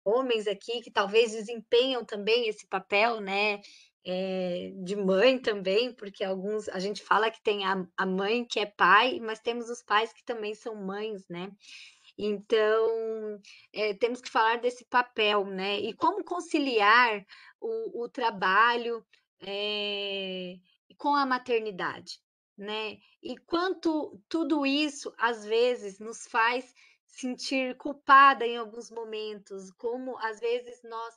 homens aqui que talvez desempenham também esse papel, né, de mãe também, porque alguns a gente fala que tem a mãe que é pai, mas temos os pais que também são mães, né. Então, temos que falar desse papel, né, e como conciliar o trabalho, eh, com a maternidade, né. E quanto tudo isso, às vezes, nos faz sentir culpada em alguns momentos, como às vezes nós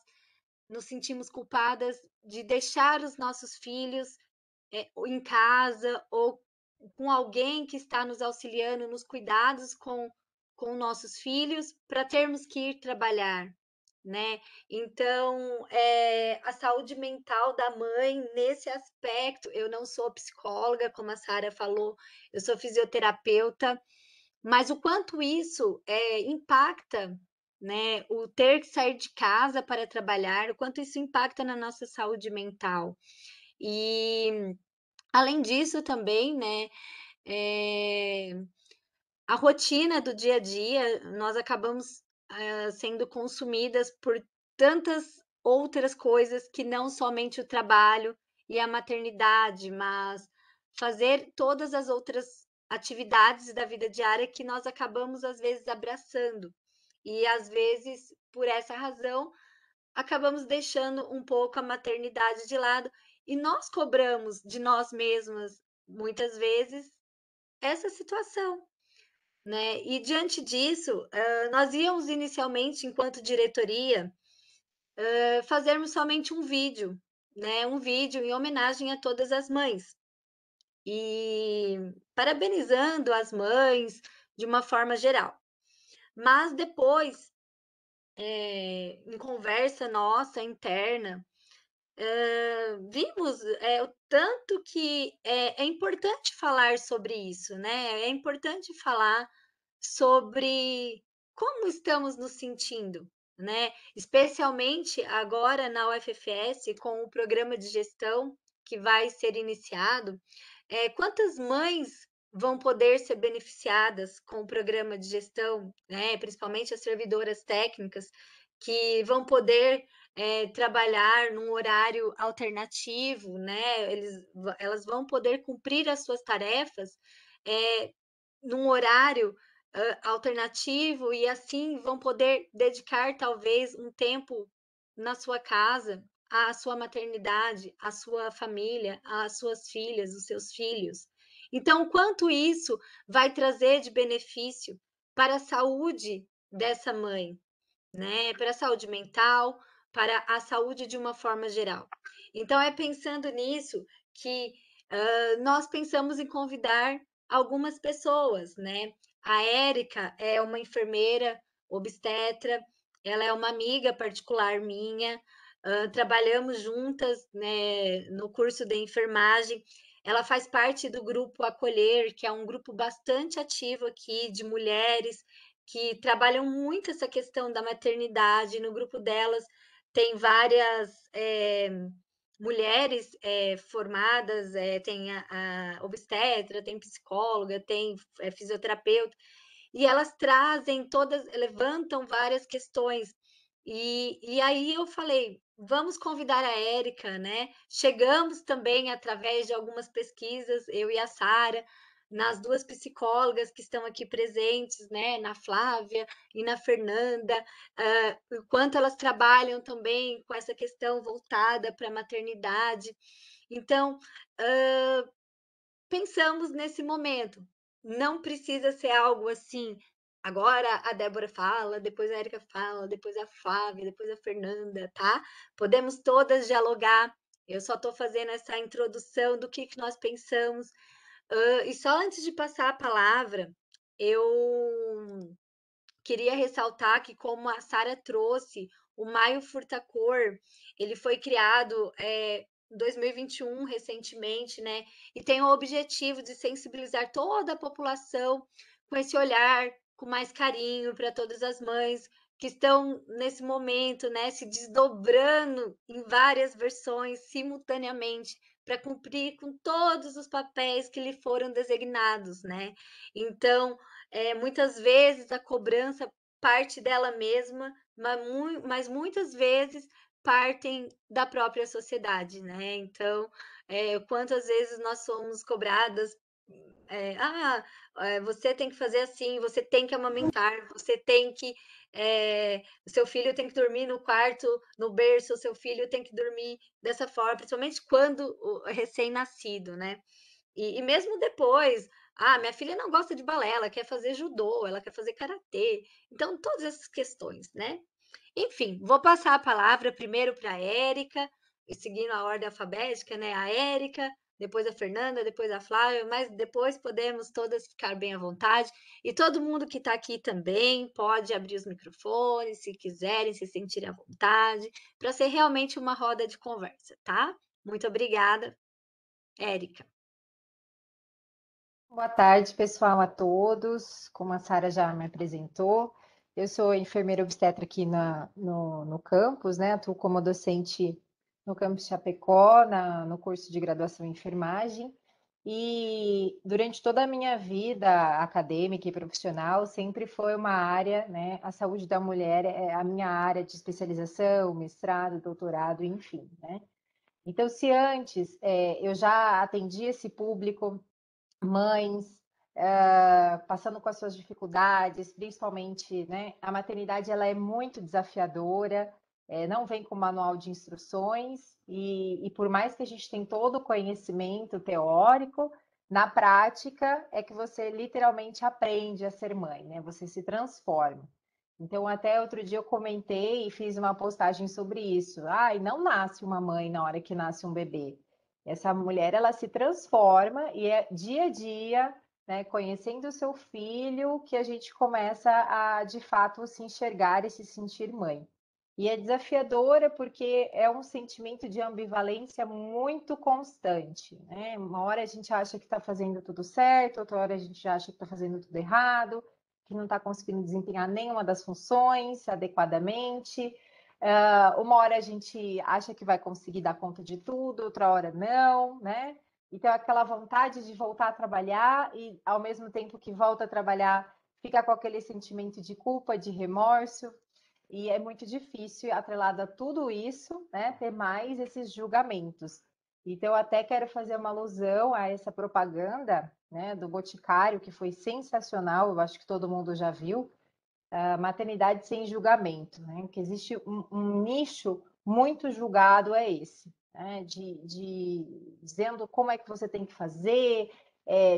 nos sentimos culpadas de deixar os nossos filhos, ou em casa ou com alguém que está nos auxiliando nos cuidados com nossos filhos, para termos que ir trabalhar, né. Então, a saúde mental da mãe nesse aspecto eu não sou psicóloga, como a Sara falou, eu sou fisioterapeuta, mas o quanto isso, impacta, né, o ter que sair de casa para trabalhar, o quanto isso impacta na nossa saúde mental. E além disso também, né, eh, a rotina do dia a dia, nós acabamos, sendo consumidas por tantas outras coisas que não somente o trabalho e a maternidade, mas fazer todas as outras atividades da vida diária que nós acabamos, às vezes, abraçando. E, às vezes, por essa razão, acabamos deixando um pouco a maternidade de lado e nós cobramos de nós mesmas, muitas vezes, essa situação, né. E diante disso, nós íamos inicialmente, enquanto diretoria, fazermos somente um vídeo, né, um vídeo em homenagem a todas as mães, e parabenizando as mães de uma forma geral. Mas depois, em conversa nossa interna, vimos, o tanto que é importante falar sobre isso, né, é importante falar sobre como estamos nos sentindo, né, especialmente agora na UFFS com o programa de gestão que vai ser iniciado, quantas mães vão poder ser beneficiadas com o programa de gestão, né, principalmente as servidoras técnicas, que vão poder, trabalhar num horário alternativo, né, elas vão poder cumprir as suas tarefas, eh, num horário, alternativo e assim vão poder dedicar talvez um tempo na sua casa, à sua maternidade, à sua família, às suas filhas, os seus filhos. Então, o quanto isso vai trazer de benefício para a saúde dessa mãe, né, para a saúde mental, para a saúde de uma forma geral. Então é pensando nisso que, nós pensamos em convidar algumas pessoas, né. A Érica é uma enfermeira obstetra, ela é uma amiga particular minha, trabalhamos juntas, né, no curso de enfermagem. Ela faz parte do grupo Acolher, que é um grupo bastante ativo aqui de mulheres que trabalham muito essa questão da maternidade. No grupo delas tem várias, mulheres, formadas, tem a obstetra, tem psicóloga, tem fisioterapeuta, e elas trazem todas levantam várias questões. E aí eu falei: "Vamos convidar a Érica", né. Chegamos também através de algumas pesquisas, eu e a Sara, nas 2 psicólogas que estão aqui presentes, né, na Flávia e na Fernanda, o quanto elas trabalham também com essa questão voltada para a maternidade. Então, pensamos nesse momento, não precisa ser algo assim, agora a Débora fala, depois a Erika fala, depois a Flávia, depois a Fernanda, tá. Podemos todas dialogar, eu só estou fazendo essa introdução do que nós pensamos. E só antes de passar a palavra, eu queria ressaltar que como a Sara trouxe, o Maio Furtacor, ele foi criado, em 2021, recentemente, né, e tem o objetivo de sensibilizar toda a população com esse olhar, com mais carinho para todas as mães que estão nesse momento, né, se desdobrando em várias versões simultaneamente, para cumprir com todos os papéis que lhe foram designados, né. Então, muitas vezes a cobrança parte dela mesma, mas muitas vezes partem da própria sociedade, né. Então, quantas vezes nós somos cobradas, você tem que fazer assim, você tem que amamentar, você tem que, o seu filho tem que dormir no quarto, no berço, o seu filho tem que dormir dessa forma", principalmente quando o é recém-nascido, né. E mesmo depois, minha filha não gosta de balé, ela quer fazer judô, ela quer fazer karatê, então todas essas questões, né. Enfim, vou passar a palavra primeiro para a Érica, e seguindo a ordem alfabética, né, a Érica, depois a Fernanda, depois a Flávia, mas depois podemos todas ficar bem à vontade. E todo mundo que está aqui também pode abrir os microfones, se quiserem, se sentirem à vontade, para ser realmente uma roda de conversa, tá? Muito obrigada, Érica. Boa tarde, pessoal, a todos. Como a Sara já me apresentou, eu sou enfermeira obstetra aqui no campus, né? Atuo como docente no campus Chapecó, no curso de graduação em enfermagem. E durante toda a minha vida acadêmica e profissional, sempre foi uma área, né? A saúde da mulher é a minha área de especialização, mestrado, doutorado, enfim, né? Então, se antes eu já atendi esse público, mães, passando com as suas dificuldades, principalmente, né? A maternidade ela é muito desafiadora, não vem com manual de instruções, e por mais que a gente tenha todo o conhecimento teórico, na prática é que você literalmente aprende a ser mãe, né? Você se transforma. Então, até outro dia eu comentei e fiz uma postagem sobre isso. E não nasce uma mãe na hora que nasce um bebê. Essa mulher, ela se transforma e é dia a dia, né, conhecendo o seu filho, que a gente começa a, de fato, se enxergar e se sentir mãe. E é desafiadora porque é um sentimento de ambivalência muito constante, né? Uma hora a gente acha que está fazendo tudo certo, outra hora a gente acha que está fazendo tudo errado, que não está conseguindo desempenhar nenhuma das funções adequadamente. Uma hora a gente acha que vai conseguir dar conta de tudo, outra hora não, né? Então, aquela vontade de voltar a trabalhar e, ao mesmo tempo que volta a trabalhar, fica com aquele sentimento de culpa, de remorso, e é muito difícil, atrelado a tudo isso, né, ter mais esses julgamentos. Então, eu até quero fazer uma alusão a essa propaganda, né, do Boticário, que foi sensacional, eu acho que todo mundo já viu, maternidade sem julgamento, né? Que existe um nicho muito julgado é esse, né? Dizendo como é que você tem que fazer,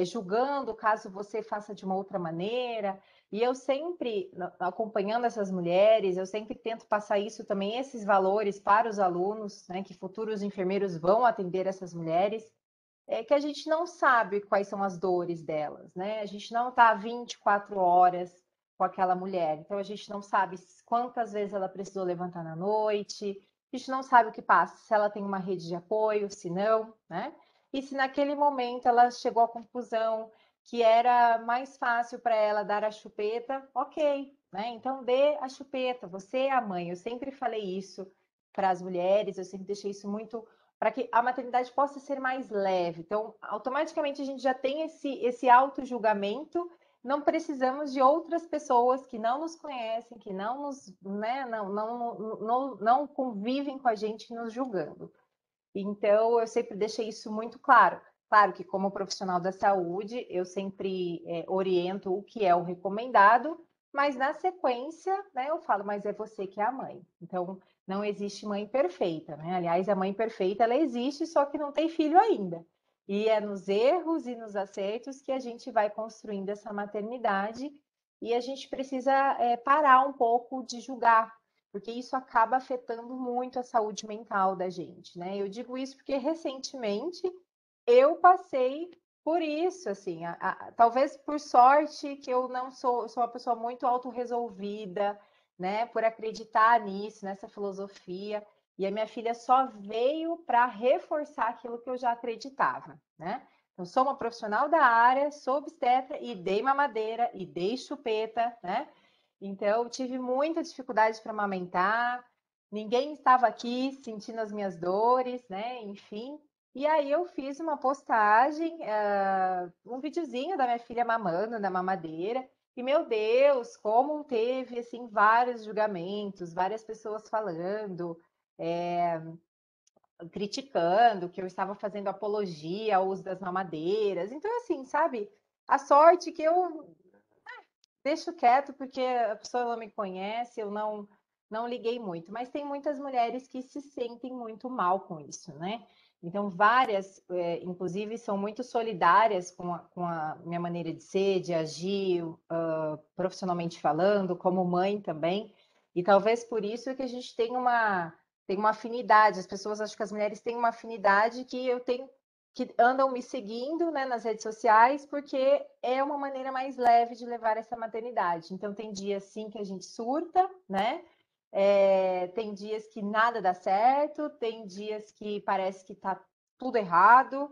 julgando caso você faça de uma outra maneira. E eu sempre, acompanhando essas mulheres, eu sempre tento passar isso também, esses valores para os alunos, né? Que futuros enfermeiros vão atender essas mulheres. É que a gente não sabe quais são as dores delas, né? A gente não está 24 horas com aquela mulher, então a gente não sabe quantas vezes ela precisou levantar na noite, a gente não sabe o que passa, se ela tem uma rede de apoio, se não, né? E se naquele momento ela chegou à conclusão que era mais fácil para ela dar a chupeta, ok, né? Então dê a chupeta, você é a mãe. Eu sempre falei isso para as mulheres, eu sempre deixei isso muito para que a maternidade possa ser mais leve. Então, automaticamente a gente já tem esse auto-julgamento, não precisamos de outras pessoas que não nos conhecem, que não nos, né, não convivem com a gente nos julgando. Então, eu sempre deixei isso muito claro. Claro que, como profissional da saúde, eu sempre oriento o que é o recomendado, mas na sequência, né, eu falo, mas é você que é a mãe. Então, não existe mãe perfeita, né? Aliás, a mãe perfeita, ela existe, só que não tem filho ainda. E é nos erros e nos acertos que a gente vai construindo essa maternidade e a gente precisa parar um pouco de julgar, porque isso acaba afetando muito a saúde mental da gente, né? Eu digo isso porque recentemente eu passei por isso, assim, talvez por sorte que eu não sou uma pessoa muito autorresolvida, né? Por acreditar nisso, nessa filosofia, e a minha filha só veio para reforçar aquilo que eu já acreditava, né? Eu sou uma profissional da área, sou obstetra e dei mamadeira e dei chupeta, né? Então, tive muita dificuldade para amamentar, ninguém estava aqui sentindo as minhas dores, né? Enfim. E aí eu fiz uma postagem, um videozinho da minha filha mamando na mamadeira, E, meu Deus, como teve, assim, vários julgamentos, várias pessoas falando, é, criticando que eu estava fazendo apologia ao uso das mamadeiras. Então, assim, sabe, a sorte que eu deixo quieto porque a pessoa não me conhece, eu não liguei muito. Mas tem muitas mulheres que se sentem muito mal com isso, né? Então, várias, inclusive, são muito solidárias com a minha maneira de ser, de agir, profissionalmente falando, como mãe também. E talvez por isso que a gente tem uma afinidade. As pessoas acham que as mulheres têm uma afinidade que eu tenho que andam me seguindo, né, nas redes sociais, porque é uma maneira mais leve de levar essa maternidade. Então, tem dias sim que a gente surta, né? Tem dias que nada dá certo, tem dias que parece que tá tudo errado,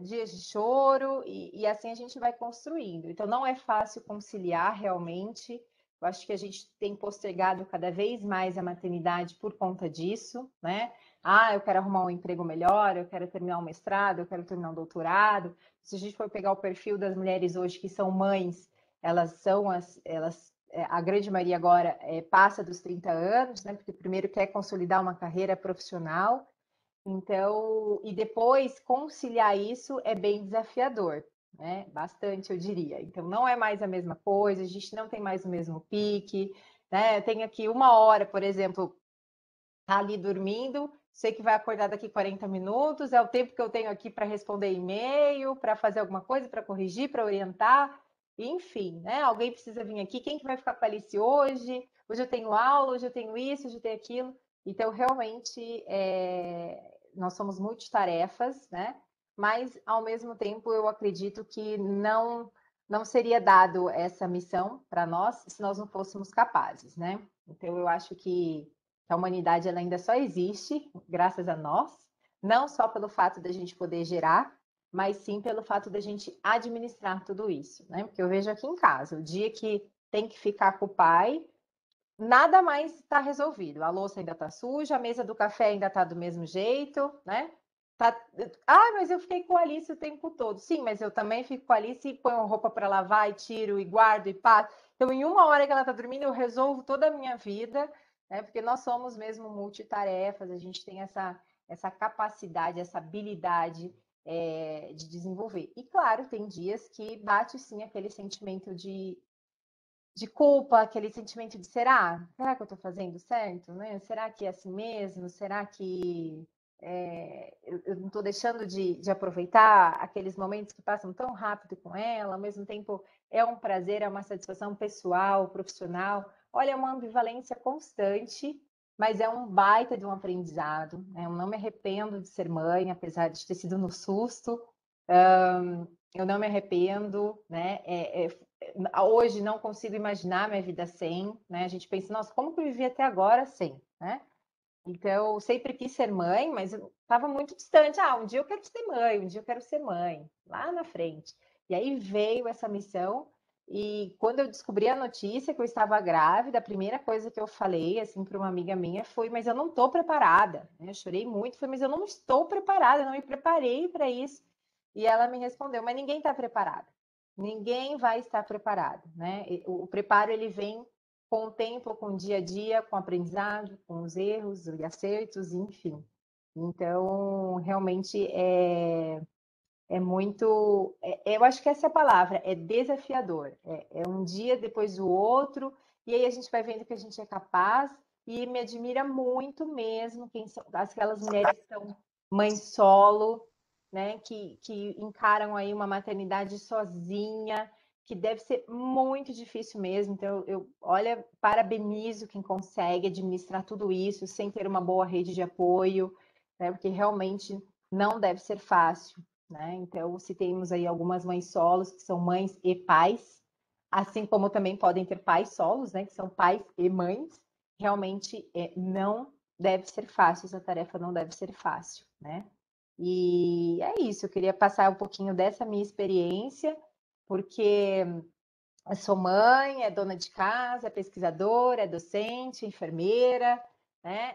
dias de choro, e assim a gente vai construindo. Então, não é fácil conciliar realmente. Eu acho que a gente tem postergado cada vez mais a maternidade por conta disso, né? Ah, eu quero arrumar um emprego melhor, eu quero terminar um mestrado, eu quero terminar um doutorado. Se a gente for pegar o perfil das mulheres hoje que são mães, a grande maioria agora passa dos 30 anos, né? Porque primeiro quer consolidar uma carreira profissional, então, e depois conciliar isso é bem desafiador, né? Bastante, eu diria. Então, não é mais a mesma coisa, a gente não tem mais o mesmo pique, né? Eu tenho aqui uma hora, por exemplo, tá ali dormindo, sei que vai acordar daqui 40 minutos, é o tempo que eu tenho aqui para responder e-mail, para fazer alguma coisa, para corrigir, para orientar, enfim, né? Alguém precisa vir aqui, quem que vai ficar com a Alice hoje? Hoje eu tenho aula, hoje eu tenho isso, hoje eu tenho aquilo. Então, realmente, nós somos multitarefas, né? Mas, ao mesmo tempo, eu acredito que não seria dado essa missão para nós se nós não fôssemos capazes, né? Então, eu acho que a humanidade ela ainda só existe graças a nós, não só pelo fato da gente poder gerar, mas sim pelo fato da gente administrar tudo isso, né? Porque eu vejo aqui em casa, o dia que tem que ficar com o pai, nada mais está resolvido. A louça ainda está suja, a mesa do café ainda está do mesmo jeito, né? Tá... Ah, mas eu fiquei com a Alice o tempo todo. Sim, mas eu também fico com a Alice e ponho roupa para lavar e tiro e guardo e passo. Então, em uma hora que ela está dormindo, eu resolvo toda a minha vida, né? Porque nós somos mesmo multitarefas, a gente tem essa capacidade, essa habilidade de desenvolver. E claro, tem dias que bate sim aquele sentimento de culpa, aquele sentimento de será que eu estou fazendo certo, né? Será que é assim mesmo? Será que eu não estou deixando de aproveitar aqueles momentos que passam tão rápido com ela? Ao mesmo tempo, é um prazer, é uma satisfação pessoal, profissional. Olha, é uma ambivalência constante, mas é um baita de um aprendizado, né? Eu não me arrependo de ser mãe, apesar de ter sido no susto. Eu não me arrependo, né? Hoje não consigo imaginar minha vida sem, né? A gente pensa, nossa, como que eu vivi até agora sem, né? Então, eu sempre quis ser mãe, mas eu estava muito distante. Ah, um dia eu quero ser mãe, um dia eu quero ser mãe, lá na frente. E aí veio essa missão, e quando eu descobri a notícia que eu estava grávida, a primeira coisa que eu falei, assim, para uma amiga minha foi: mas eu não estou preparada, né? Eu chorei muito, falei: mas eu não estou preparada, eu não me preparei para isso. E ela me respondeu: mas ninguém está preparado. Ninguém vai estar preparado, né? O preparo ele vem com o tempo, com o dia a dia, com o aprendizado, com os erros e acertos, enfim. Então, realmente é muito. Eu acho que essa é a palavra, é desafiador. É um dia depois do outro, e aí a gente vai vendo que a gente é capaz, e me admira muito mesmo quem são aquelas mulheres que são mães solo, né? Que encaram aí uma maternidade sozinha, que deve ser muito difícil mesmo. Então, olha, parabenizo quem consegue administrar tudo isso sem ter uma boa rede de apoio, né? Porque realmente não deve ser fácil, né? Então, se temos aí algumas mães solos, que são mães e pais, assim como também podem ter pais solos, né? Que são pais e mães, realmente não deve ser fácil, essa tarefa não deve ser fácil, né? E é isso, eu queria passar um pouquinho dessa minha experiência, porque eu sou mãe, é dona de casa, é pesquisadora, é docente, enfermeira, né?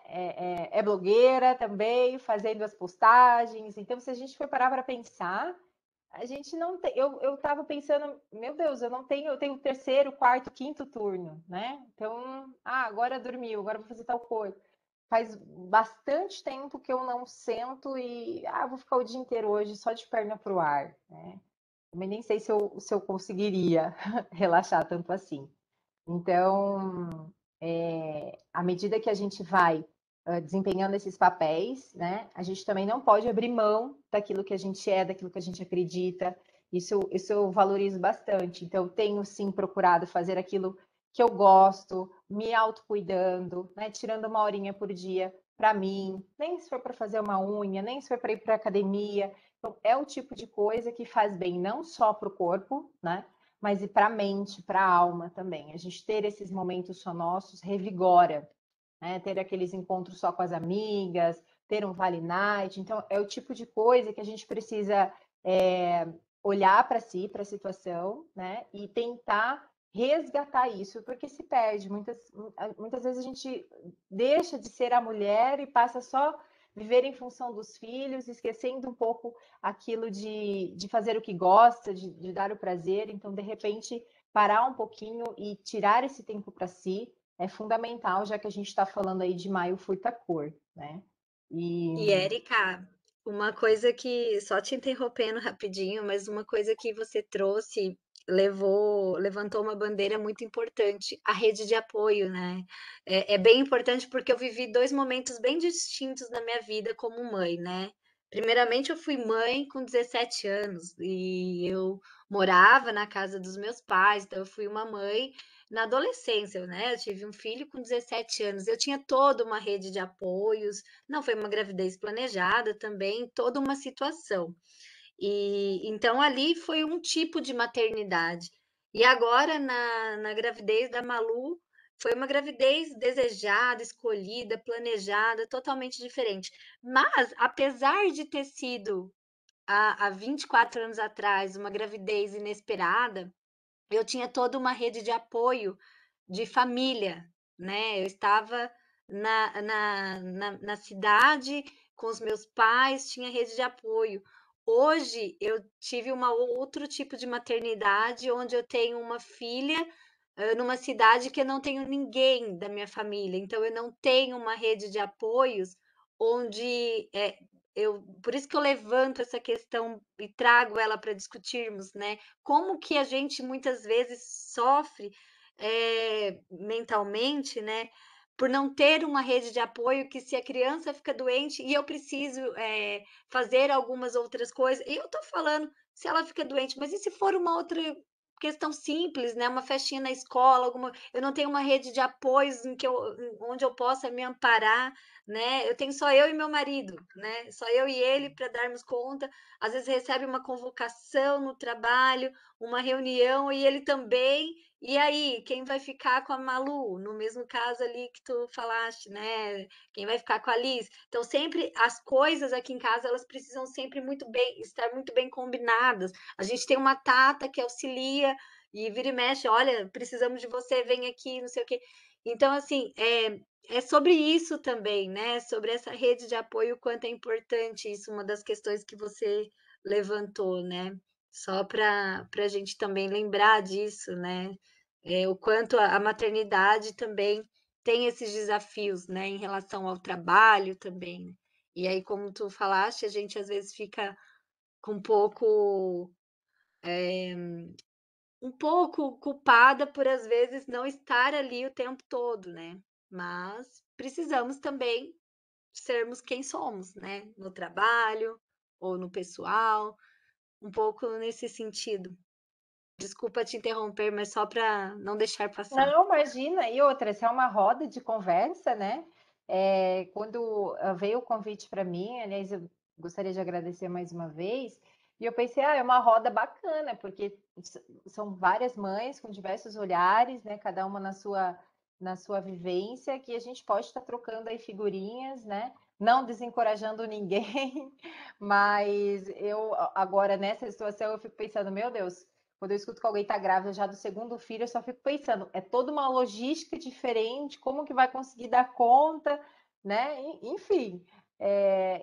É blogueira também, fazendo as postagens. Então, se a gente for parar para pensar, a gente não tem. Eu estava pensando, meu Deus, eu tenho o terceiro, quarto, quinto turno, né? Então, agora dormiu, agora vou fazer tal coisa. Faz bastante tempo que eu não sento e vou ficar o dia inteiro hoje só de perna pro ar, né? Também nem sei se eu conseguiria relaxar tanto assim. Então, à medida que a gente vai desempenhando esses papéis, né, a gente também não pode abrir mão daquilo que a gente é, daquilo que a gente acredita. Isso eu valorizo bastante. Então, eu tenho sim procurado fazer aquilo que eu gosto, me autocuidando, né, tirando uma horinha por dia para mim, nem se for para fazer uma unha, nem se for para ir para academia. Então, é o tipo de coisa que faz bem não só para o corpo, né? Mas e para a mente, para a alma também. A gente ter esses momentos só nossos revigora, né? Ter aqueles encontros só com as amigas, ter um Vale Night. Então, é o tipo de coisa que a gente precisa olhar para si, para a situação, né? E tentar resgatar isso, porque se perde. Muitas vezes a gente deixa de ser a mulher e passa só viver em função dos filhos, esquecendo um pouco aquilo de fazer o que gosta, de dar o prazer. Então, de repente, parar um pouquinho e tirar esse tempo para si é fundamental, já que a gente está falando aí de maio furta-cor, né? E E Érica, uma coisa que, só te interrompendo rapidinho, mas uma coisa que você trouxe levantou uma bandeira muito importante, a rede de apoio, né? É bem importante porque eu vivi dois momentos bem distintos na minha vida como mãe, né? Primeiramente, eu fui mãe com 17 anos e eu morava na casa dos meus pais, então eu fui uma mãe na adolescência, né? Eu tive um filho com 17 anos, eu tinha toda uma rede de apoios, não foi uma gravidez planejada também, toda uma situação. E então ali foi um tipo de maternidade. E agora na gravidez da Malu foi uma gravidez desejada, escolhida, planejada, totalmente diferente. Mas apesar de ter sido há 24 anos atrás uma gravidez inesperada, eu tinha toda uma rede de apoio de família, né? Eu estava na cidade com os meus pais, tinha rede de apoio. Hoje eu tive uma outro tipo de maternidade, onde eu tenho uma filha numa cidade que eu não tenho ninguém da minha família, então eu não tenho uma rede de apoios onde por isso que eu levanto essa questão e trago ela para discutirmos, né? Como que a gente muitas vezes sofre mentalmente, né? Por não ter uma rede de apoio, que se a criança fica doente e eu preciso fazer algumas outras coisas, e eu tô falando se ela fica doente, mas e se for uma outra questão simples, né? Uma festinha na escola, eu não tenho uma rede de apoios onde eu possa me amparar, né? Eu tenho só eu e meu marido, né? Só eu e ele para darmos conta. Às vezes recebe uma convocação no trabalho, uma reunião e ele também. E aí, quem vai ficar com a Malu? No mesmo caso ali que tu falaste, né? Quem vai ficar com a Liz? Então, sempre as coisas aqui em casa, elas precisam sempre estar muito bem combinadas. A gente tem uma Tata que auxilia e vira e mexe, olha, precisamos de você, vem aqui, não sei o quê. Então, assim, é sobre isso também, né? Sobre essa rede de apoio, o quanto é importante isso, uma das questões que você levantou, né? Só para a gente também lembrar disso, né? O quanto a maternidade também tem esses desafios, né? Em relação ao trabalho também, né? E aí, como tu falaste, a gente às vezes fica com um pouco culpada por às vezes não estar ali o tempo todo, né? Mas precisamos também sermos quem somos, né? No trabalho ou no pessoal, um pouco nesse sentido. Desculpa te interromper, mas só para não deixar passar. não, imagina, e outra, essa é uma roda de conversa, né? Quando veio o convite para mim, aliás, eu gostaria de agradecer mais uma vez, e eu pensei, é uma roda bacana, porque são várias mães com diversos olhares, né? Cada uma na sua vivência, que a gente pode estar trocando aí figurinhas, né? Não desencorajando ninguém, mas eu agora nessa situação eu fico pensando, meu Deus, quando eu escuto que alguém está grávida já do segundo filho, eu só fico pensando, é toda uma logística diferente, como que vai conseguir dar conta, né? Enfim,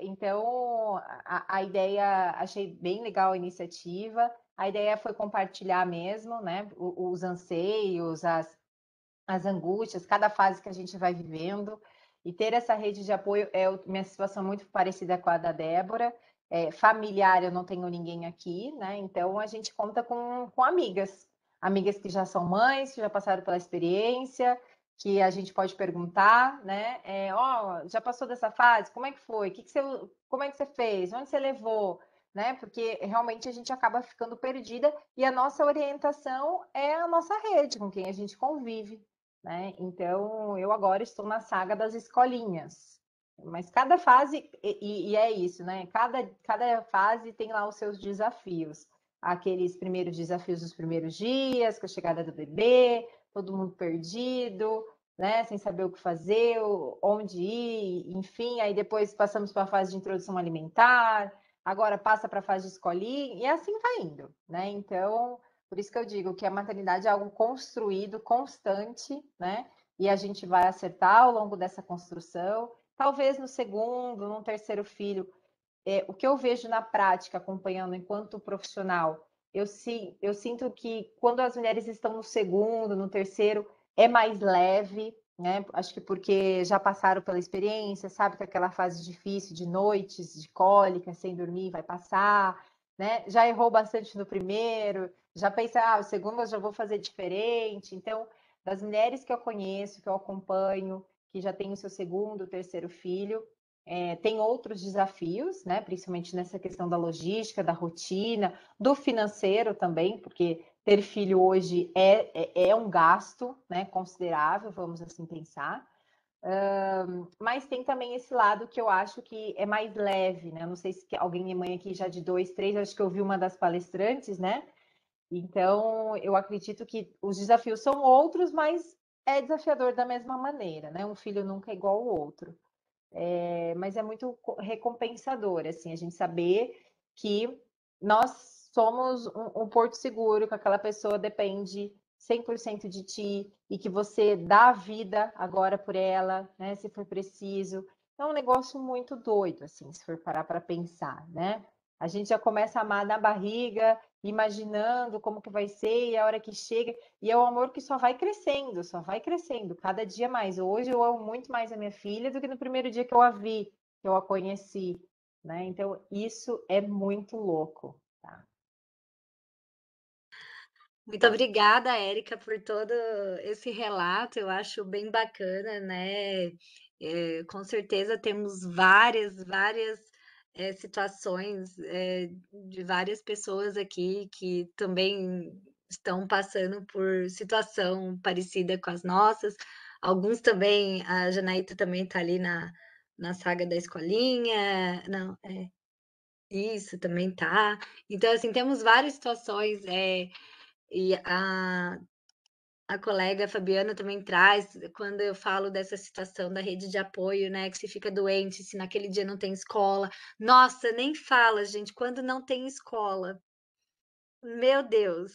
Então, a ideia, achei bem legal a iniciativa. A ideia foi compartilhar mesmo, né, os anseios, as angústias, cada fase que a gente vai vivendo. E ter essa rede de apoio minha situação muito parecida com a da Débora. Familiar, eu não tenho ninguém aqui, né? Então a gente conta com amigas, amigas que já são mães, que já passaram pela experiência, que a gente pode perguntar, né? Já passou dessa fase? Como é que foi? Como é que você fez? Onde você levou? Né? Porque realmente a gente acaba ficando perdida e a nossa orientação é a nossa rede com quem a gente convive, né? Então, eu agora estou na saga das escolinhas. Mas cada fase, e é isso, né? Cada fase tem lá os seus desafios. Aqueles primeiros desafios dos primeiros dias, com a chegada do bebê, todo mundo perdido, né? Sem saber o que fazer, onde ir, enfim. Aí depois passamos para a fase de introdução alimentar, agora passa para a fase de escolinha, e assim vai indo, né? Então, por isso que eu digo que a maternidade é algo construído, constante, né? E a gente vai acertar ao longo dessa construção. Talvez no segundo, no terceiro filho, o que eu vejo na prática, acompanhando enquanto profissional, eu sinto que quando as mulheres estão no segundo, no terceiro, é mais leve, né? Acho que porque já passaram pela experiência, sabe que aquela fase difícil de noites, de cólica, sem dormir, vai passar, né? Já errou bastante no primeiro, já pensa, o segundo eu já vou fazer diferente. Então, das mulheres que eu conheço, que eu acompanho, que já têm o seu segundo, terceiro filho, tem outros desafios, né? Principalmente nessa questão da logística, da rotina, do financeiro também, porque ter filho hoje é um gasto, né, considerável, vamos assim pensar. Mas tem também esse lado que eu acho que é mais leve, né? Eu não sei se alguém é mãe aqui já de 2, 3, acho que eu vi uma das palestrantes, né? Então, eu acredito que os desafios são outros, mas é desafiador da mesma maneira, né? Um filho nunca é igual ao outro. Mas é muito recompensador, assim, a gente saber que nós somos um porto seguro, que aquela pessoa depende 100% de ti e que você dá a vida agora por ela, né, se for preciso. É um negócio muito doido, assim, se for parar para pensar, né? A gente já começa a amar na barriga, imaginando como que vai ser, e a hora que chega, e é um amor que só vai crescendo, cada dia mais. Hoje eu amo muito mais a minha filha do que no primeiro dia que eu a vi, que eu a conheci, né? Então, isso é muito louco, tá? Muito obrigada, Érica, por todo esse relato, eu acho bem bacana, né. Com certeza temos várias, situações, de várias pessoas aqui que também estão passando por situação parecida com as nossas. Alguns também, a Janaíta também está ali na saga da escolinha. Não, isso, também tá. Então, assim, temos várias situações, e a colega Fabiana também traz, quando eu falo dessa situação da rede de apoio, né, que se fica doente, se naquele dia não tem escola. Nossa, nem fala, gente, quando não tem escola. Meu Deus,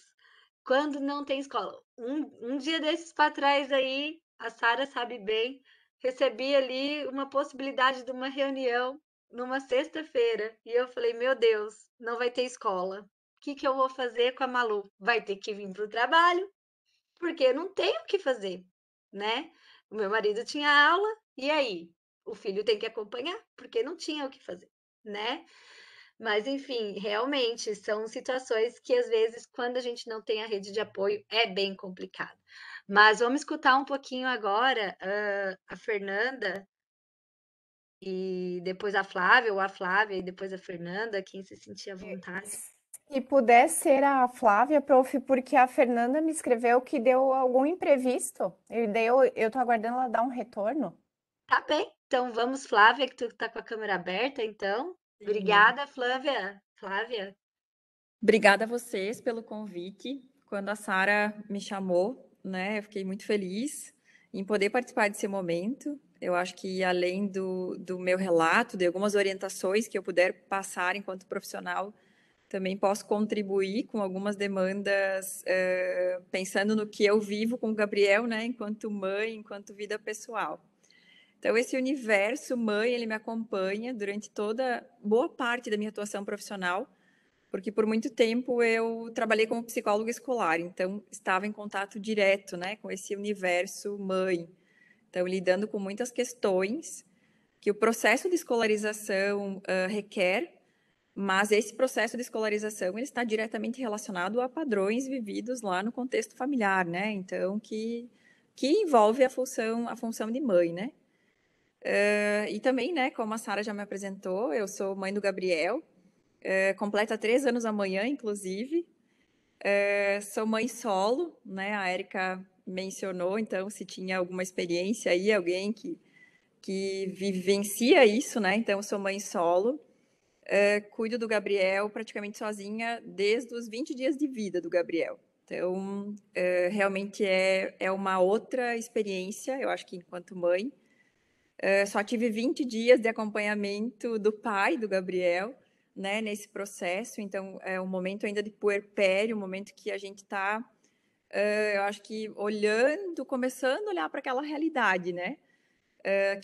quando não tem escola. Um dia desses para trás aí, a Sara sabe bem, recebi ali uma possibilidade de uma reunião numa sexta-feira, e eu falei: "Meu Deus, não vai ter escola. O que que eu vou fazer com a Malu? Vai ter que vir para o trabalho, porque não tem o que fazer, né. O meu marido tinha aula, e aí? O filho tem que acompanhar, porque não tinha o que fazer, né. Mas enfim, realmente são situações que às vezes quando a gente não tem a rede de apoio é bem complicado. Mas vamos escutar um pouquinho agora, a Fernanda e depois a Flávia, ou a Flávia e depois a Fernanda, quem se sentir à vontade. Se puder ser a Flávia, prof, porque a Fernanda me escreveu que deu algum imprevisto. E daí eu tô aguardando ela dar um retorno. Tá bem, então vamos, Flávia, que tu tá com a câmera aberta então. Sim. Obrigada, Flávia. Flávia. Obrigada a vocês pelo convite. Quando a Sara me chamou, né, eu fiquei muito feliz em poder participar desse momento. Eu acho que além do meu relato, de algumas orientações que eu puder passar enquanto profissional, também posso contribuir com algumas demandas, pensando no que eu vivo com o Gabriel, né, enquanto mãe, enquanto vida pessoal. Então, esse universo mãe, ele me acompanha durante boa parte da minha atuação profissional, porque por muito tempo eu trabalhei como psicóloga escolar, então estava em contato direto, né, com esse universo mãe. Então, lidando com muitas questões que o processo de escolarização requer, mas esse processo de escolarização ele está diretamente relacionado a padrões vividos lá no contexto familiar, né? Então, que envolve a função de mãe, né? E também, né, como a Sara já me apresentou, eu sou mãe do Gabriel, completa 3 anos amanhã, inclusive. Sou mãe solo, né? A Érica mencionou, então, se tinha alguma experiência aí, alguém que vivencia isso, né? Então, sou mãe solo. Cuido do Gabriel praticamente sozinha desde os 20 dias de vida do Gabriel. Então, realmente é uma outra experiência, eu acho que enquanto mãe. Só tive 20 dias de acompanhamento do pai do Gabriel, né, nesse processo. Então, é um momento ainda de puerpério, um momento que a gente está, eu acho que começando a olhar para aquela realidade, né?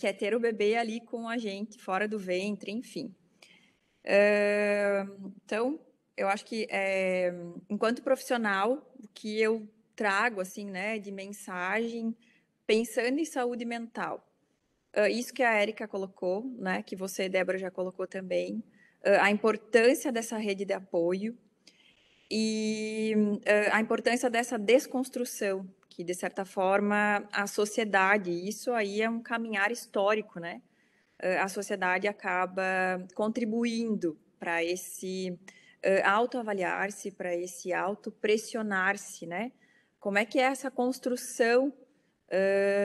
Que é ter o bebê ali com a gente, fora do ventre, enfim. Então, eu acho que, enquanto profissional, o que eu trago, assim, né, de mensagem, pensando em saúde mental, isso que a Érica colocou, né, que você, Débora, já colocou também, a importância dessa rede de apoio e a importância dessa desconstrução, que, de certa forma, a sociedade, isso aí é um caminhar histórico, né? A sociedade acaba contribuindo para esse autoavaliar-se, para esse autopressionar-se, né? Como é que é essa construção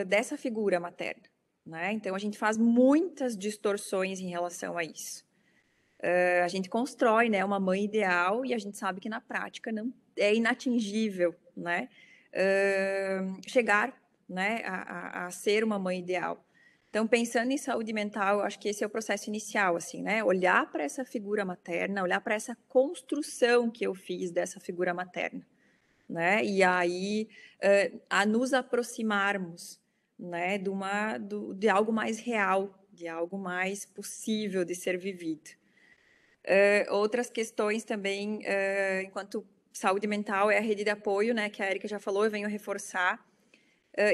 dessa figura materna, né? Então, a gente faz muitas distorções em relação a isso. A gente constrói, né, uma mãe ideal e a gente sabe que na prática não é inatingível, né? Chegar, né, a ser uma mãe ideal. Então, pensando em saúde mental, eu acho que esse é o processo inicial, assim, né? Olhar para essa figura materna, olhar para essa construção que eu fiz dessa figura materna, né? E aí, a nos aproximarmos, né, de algo mais real, de algo mais possível de ser vivido. Outras questões também, enquanto saúde mental, é a rede de apoio, né, que a Érica já falou, eu venho reforçar,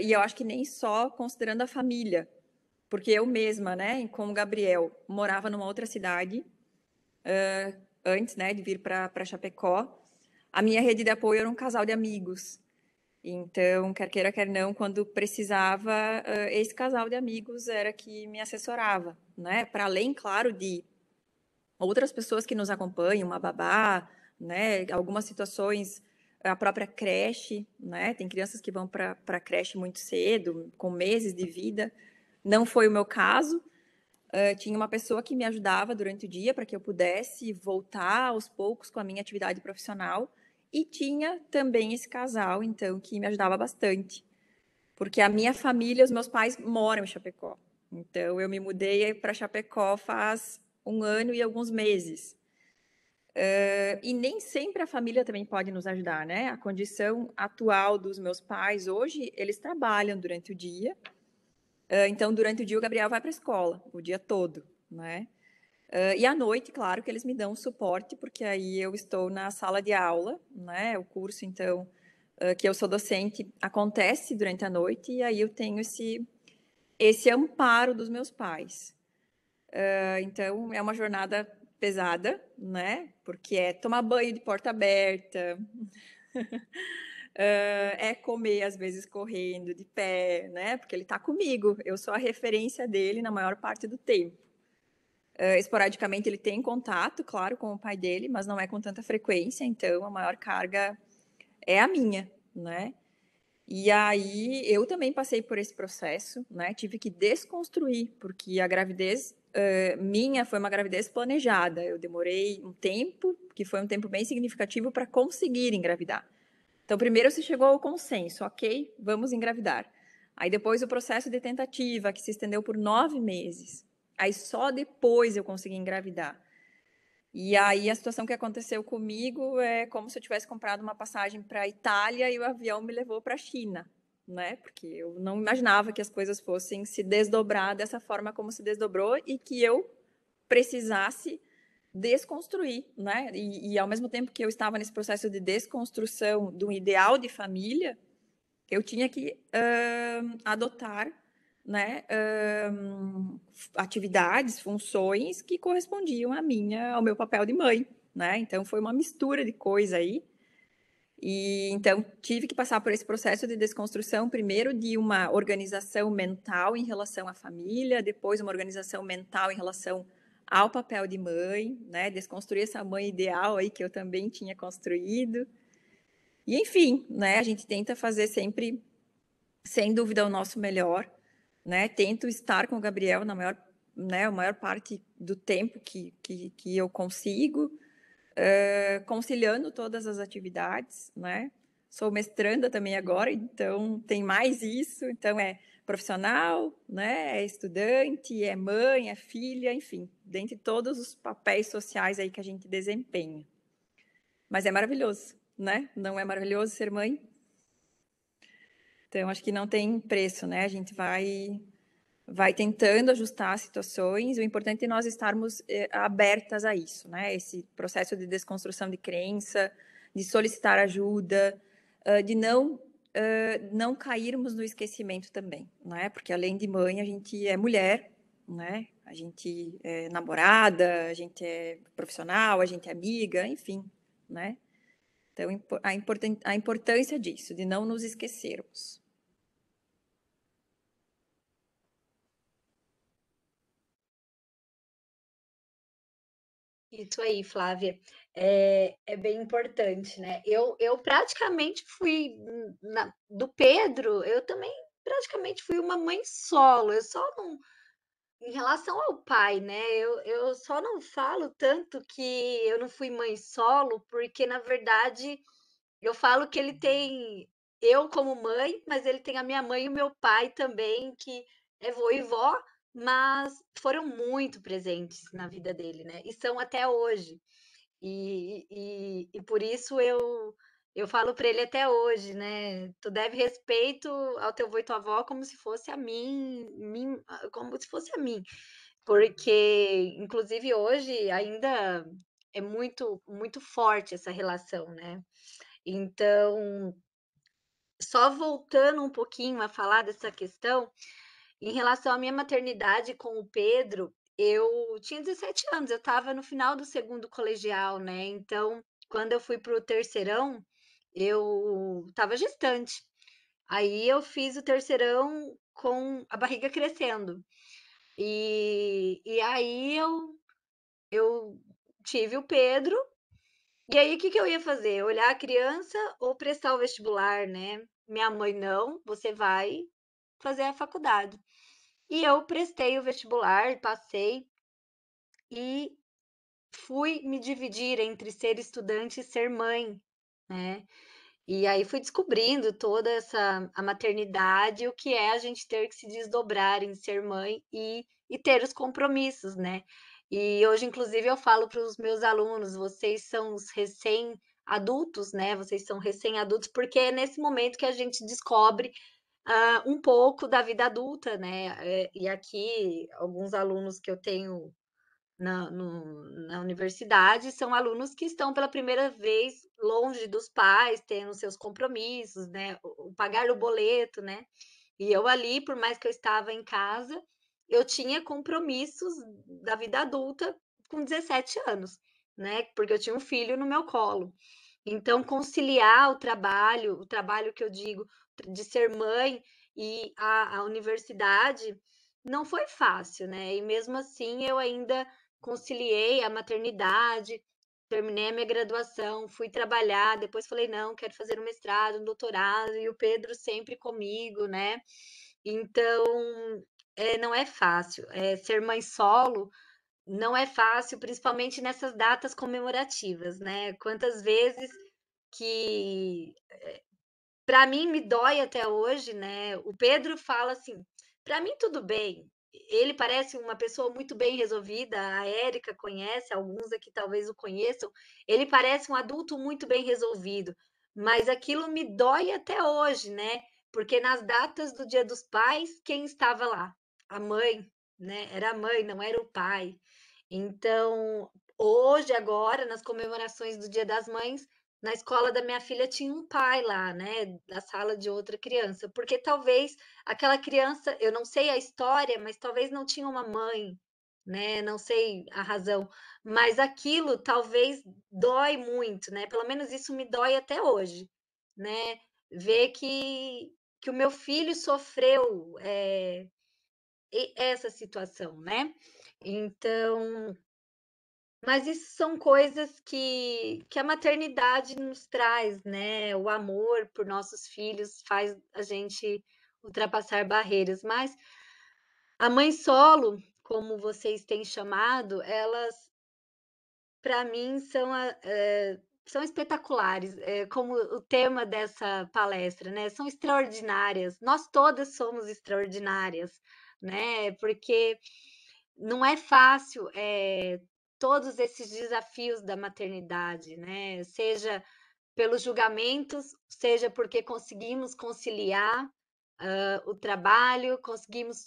e eu acho que nem só considerando a família, porque eu mesma, né, como Gabriel, morava numa outra cidade, antes, né, de vir para Chapecó. A minha rede de apoio era um casal de amigos. Então, quer queira, quer não, quando precisava, esse casal de amigos era que me assessorava, né? Para além, claro, de outras pessoas que nos acompanham, uma babá, né? Algumas situações, a própria creche, né? Tem crianças que vão para a creche muito cedo, com meses de vida. Não foi o meu caso. Tinha uma pessoa que me ajudava durante o dia para que eu pudesse voltar aos poucos com a minha atividade profissional. E tinha também esse casal, então, que me ajudava bastante. Porque a minha família, os meus pais moram em Chapecó. Então, eu me mudei para Chapecó faz 1 ano e alguns meses. E nem sempre a família também pode nos ajudar, né? A condição atual dos meus pais hoje, eles trabalham durante o dia. Então, durante o dia, o Gabriel vai para a escola, o dia todo, né? E à noite, claro, que eles me dão suporte, porque aí eu estou na sala de aula, né? O curso, então, que eu sou docente, acontece durante a noite, e aí eu tenho esse amparo dos meus pais. Então, é uma jornada pesada, né? Porque é tomar banho de porta aberta, é comer, às vezes, correndo, de pé, né? Porque ele está comigo, eu sou a referência dele na maior parte do tempo. Esporadicamente ele tem contato, claro, com o pai dele, mas não é com tanta frequência, então a maior carga é a minha, né? E aí eu também passei por esse processo, né? Tive que desconstruir, porque a gravidez minha foi uma gravidez planejada. Eu demorei um tempo, que foi um tempo bem significativo, para conseguir engravidar. Então, primeiro se chegou ao consenso, ok, vamos engravidar. Aí depois o processo de tentativa, que se estendeu por 9 meses. Aí só depois eu consegui engravidar. E aí a situação que aconteceu comigo é como se eu tivesse comprado uma passagem para a Itália e o avião me levou para a China, né? Porque eu não imaginava que as coisas fossem se desdobrar dessa forma como se desdobrou e que eu precisasse desconstruir, né? E ao mesmo tempo que eu estava nesse processo de desconstrução do ideal de família, eu tinha que adotar, né, atividades, funções que correspondiam ao meu papel de mãe, né? Então foi uma mistura de coisa aí. E então tive que passar por esse processo de desconstrução, primeiro de uma organização mental em relação à família, depois uma organização mental em relação ao papel de mãe, né? Desconstruir essa mãe ideal aí que eu também tinha construído. E enfim, né? A gente tenta fazer sempre, sem dúvida, o nosso melhor, né? Tento estar com o Gabriel na maior, né, a maior parte do tempo que eu consigo, conciliando todas as atividades, né? Sou mestranda também agora, então tem mais isso. Então é profissional, né? É estudante, é mãe, é filha, enfim, dentre todos os papéis sociais aí que a gente desempenha. Mas é maravilhoso, né? Não é maravilhoso ser mãe? Então acho que não tem preço, né? A gente vai tentando ajustar as situações. O importante é nós estarmos abertas a isso, né? Esse processo de desconstrução de crença, de solicitar ajuda, de não cairmos no esquecimento também, né? Porque além de mãe, a gente é mulher, né? A gente é namorada, a gente é profissional, a gente é amiga, enfim, né? Então, a importância disso, de não nos esquecermos. Isso aí, Flávia, é bem importante, né? Eu praticamente fui do Pedro, eu também praticamente fui uma mãe solo. Eu só não, em relação ao pai, né? Eu só não falo tanto que eu não fui mãe solo, porque na verdade eu falo que ele tem eu como mãe, mas ele tem a minha mãe e o meu pai também, que é vô e vó, mas foram muito presentes na vida dele, né? E são até hoje. E por isso eu falo para ele até hoje, né? Tu deve respeito ao teu vô e tua avó como se fosse a mim, como se fosse a mim, porque inclusive hoje ainda é muito forte essa relação, né? Então, só voltando um pouquinho a falar dessa questão, em relação à minha maternidade com o Pedro, eu tinha 17 anos, eu estava no final do segundo colegial, né? Então, quando eu fui para o terceirão, eu estava gestante. Aí eu fiz o terceirão com a barriga crescendo. E aí eu tive o Pedro. E aí, o que que eu ia fazer? Olhar a criança ou prestar o vestibular, né? Minha mãe, não, você vai fazer a faculdade. E eu prestei o vestibular, passei e fui me dividir entre ser estudante e ser mãe, né? E aí fui descobrindo toda a maternidade, o que é a gente ter que se desdobrar em ser mãe e ter os compromissos, né? E hoje, inclusive, eu falo para os meus alunos, vocês são os recém-adultos, né? Vocês são recém-adultos, porque é nesse momento que a gente descobre um pouco da vida adulta, né? E aqui, alguns alunos que eu tenho na universidade são alunos que estão pela primeira vez longe dos pais, tendo seus compromissos, né? O pagar o boleto, né? E eu ali, por mais que eu estava em casa, eu tinha compromissos da vida adulta com 17 anos, né? Porque eu tinha um filho no meu colo. Então, conciliar o trabalho que eu digo de ser mãe e a universidade, não foi fácil, né? E mesmo assim, eu ainda conciliei a maternidade, terminei a minha graduação, fui trabalhar, depois falei, não, quero fazer um mestrado, um doutorado, e o Pedro sempre comigo, né? Então, não é fácil. Ser mãe solo não é fácil, principalmente nessas datas comemorativas, né? Quantas vezes que para mim me dói até hoje, né? O Pedro fala assim: para mim tudo bem. Ele parece uma pessoa muito bem resolvida. A Érica conhece, alguns aqui talvez o conheçam. Ele parece um adulto muito bem resolvido, mas aquilo me dói até hoje, né? porque nas datas do Dia dos Pais, quem estava lá? A mãe, né? Era a mãe, não era o pai. Então, hoje, agora, nas comemorações do Dia das Mães, na escola da minha filha tinha um pai lá, né? Da sala de outra criança, porque talvez aquela criança, eu não sei a história, mas talvez não tinha uma mãe, né? Não sei a razão, mas aquilo talvez dói muito, né? Pelo menos isso me dói até hoje, né? Ver que o meu filho sofreu essa situação, né? Então, mas isso são coisas que a maternidade nos traz, né? O amor por nossos filhos faz a gente ultrapassar barreiras. Mas a mãe solo, como vocês têm chamado, elas, para mim, são espetaculares, como o tema dessa palestra, né? São extraordinárias. Nós todas somos extraordinárias, né? Porque não é fácil, todos esses desafios da maternidade, né? Seja pelos julgamentos, seja porque conseguimos conciliar o trabalho, conseguimos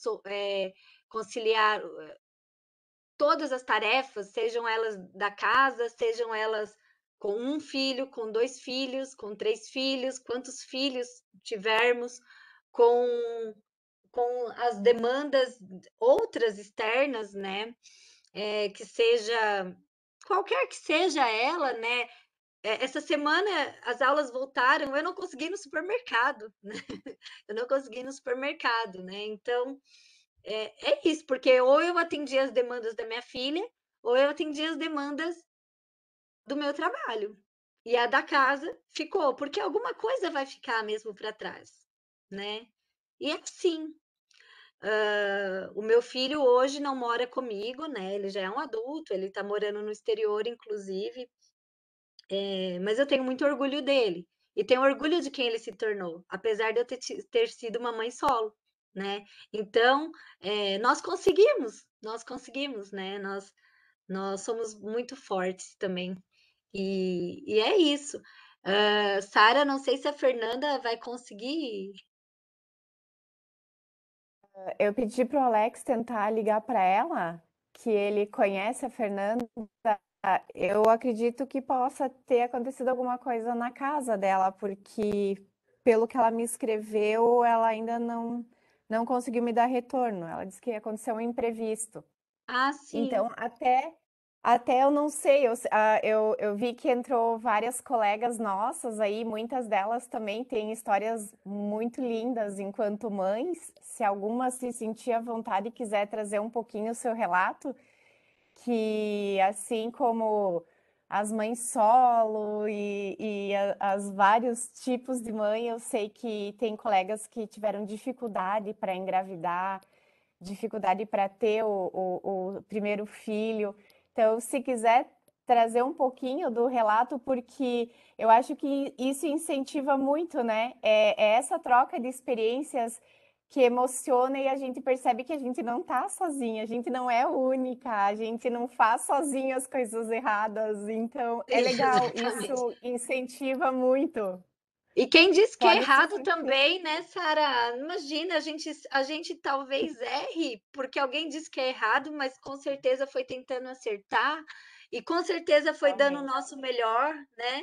conciliar todas as tarefas, sejam elas da casa, sejam elas com um filho, com 2 filhos, com 3 filhos, quantos filhos tivermos, com, com as demandas outras externas, né? Que seja qualquer que seja ela, né? Essa semana as aulas voltaram, eu não consegui ir no supermercado, né? Eu não consegui ir no supermercado, né? Então, é isso, porque ou eu atendi as demandas da minha filha, ou eu atendi as demandas do meu trabalho. E a da casa ficou, porque alguma coisa vai ficar mesmo para trás, né? E é assim. O meu filho hoje não mora comigo, né? Ele já é um adulto, ele está morando no exterior, inclusive. Mas eu tenho muito orgulho dele. E tenho orgulho de quem ele se tornou, apesar de eu ter sido uma mãe solo, né? Então, nós conseguimos, né? Nós somos muito fortes também. E é isso. Sara, não sei se a Fernanda vai conseguir. Eu pedi para o Alex tentar ligar para ela, que ele conhece a Fernanda. Eu acredito que possa ter acontecido alguma coisa na casa dela, porque pelo que ela me escreveu, ela ainda não conseguiu me dar retorno. Ela disse que aconteceu um imprevisto. Ah, sim. Então, até eu não sei, eu vi que entrou várias colegas nossas aí, muitas delas também têm histórias muito lindas enquanto mães. Se alguma se sentir à vontade e quiser trazer um pouquinho o seu relato, que assim como as mães solo e as vários tipos de mãe, eu sei que tem colegas que tiveram dificuldade para engravidar, dificuldade para ter o primeiro filho. Então, se quiser trazer um pouquinho do relato, porque eu acho que isso incentiva muito, né? É essa troca de experiências que emociona e a gente percebe que a gente não tá sozinha, a gente não é única, a gente não faz sozinha as coisas erradas. Então, é legal, Exatamente. isso incentiva muito. E quem diz que é Pode se errado sentir. também, né, Sara? Imagina, a gente talvez erre, porque alguém diz que é errado, mas com certeza foi tentando acertar, e com certeza foi dando o Realmente, nosso melhor, né?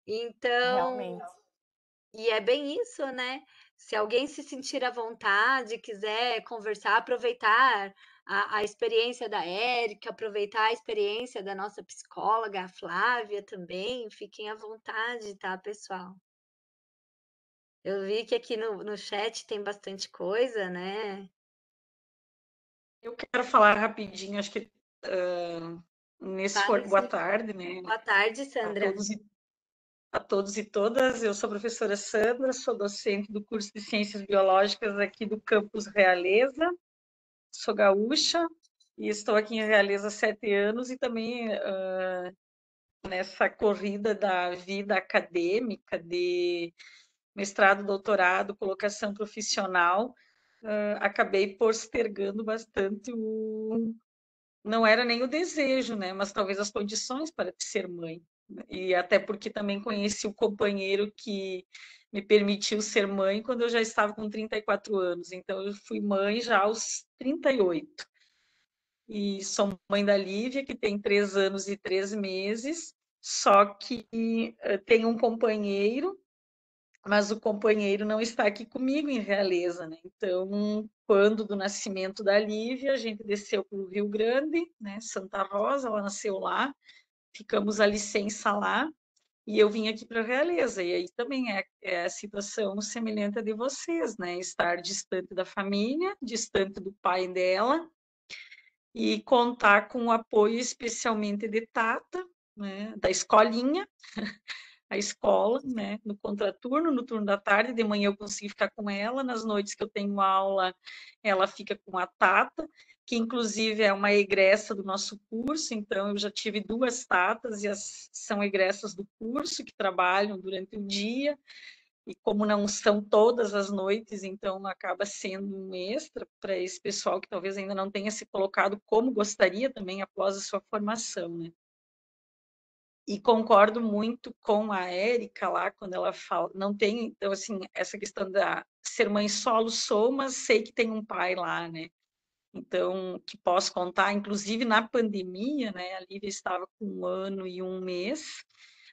Então, realmente. e é bem isso, né? Se alguém se sentir à vontade, quiser conversar, aproveitar a experiência da Érica, aproveitar a experiência da nossa psicóloga, a Flávia também, fiquem à vontade, tá, pessoal? Eu vi que aqui no chat tem bastante coisa, né? Eu quero falar rapidinho, acho que Fale boa sim. tarde, né, Boa tarde, a Sandra. todos a todos e todas. Eu sou a professora Sandra, sou docente do curso de Ciências Biológicas aqui do campus Realeza, sou gaúcha e estou aqui em Realeza há 7 anos e também nessa corrida da vida acadêmica de mestrado, doutorado, colocação profissional, acabei postergando bastante não era nem o desejo, né, mas talvez as condições para ser mãe. E até porque também conheci o companheiro que me permitiu ser mãe quando eu já estava com 34 anos. Então, eu fui mãe já aos 38. E sou mãe da Lívia, que tem 3 anos e 3 meses, só que tem um companheiro, mas o companheiro não está aqui comigo em Realeza, né? Então, quando do nascimento da Lívia, a gente desceu para o Rio Grande, né? Santa Rosa, ela nasceu lá, ficamos a licença lá, e eu vim aqui para Realeza. E aí também é a situação semelhante à de vocês, né? Estar distante da família, distante do pai dela, e contar com o apoio especialmente de Tata, né? Da escolinha, a escola, né, no contraturno, no turno da tarde, de manhã eu consigo ficar com ela, nas noites que eu tenho aula, ela fica com a Tata, que inclusive é uma egressa do nosso curso, então eu já tive 2 tatas e são egressas do curso que trabalham durante o dia, e como não são todas as noites, então acaba sendo um extra para esse pessoal que talvez ainda não tenha se colocado como gostaria também após a sua formação, né? E concordo muito com a Érica lá, quando ela fala, não tem, então, assim, essa questão da ser mãe solo sou, mas sei que tem um pai lá, né? Então, que posso contar, inclusive na pandemia, né? A Lívia estava com 1 ano e 1 mês,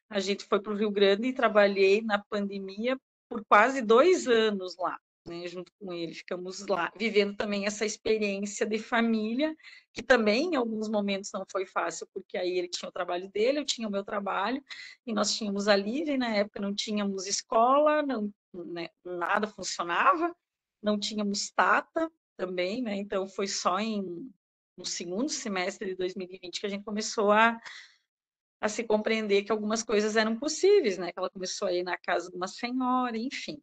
a gente foi para o Rio Grande e trabalhei na pandemia por quase 2 anos lá, né, junto com ele. Ficamos lá, vivendo também essa experiência de família, que também em alguns momentos não foi fácil, porque aí ele tinha o trabalho dele, eu tinha o meu trabalho, e nós tínhamos a Lívia, e na época não tínhamos escola, não, né, nada funcionava, não tínhamos Tata também, né, então foi só no segundo semestre de 2020 que a gente começou a se compreender que algumas coisas eram possíveis, né? Que ela começou a ir na casa de uma senhora, enfim.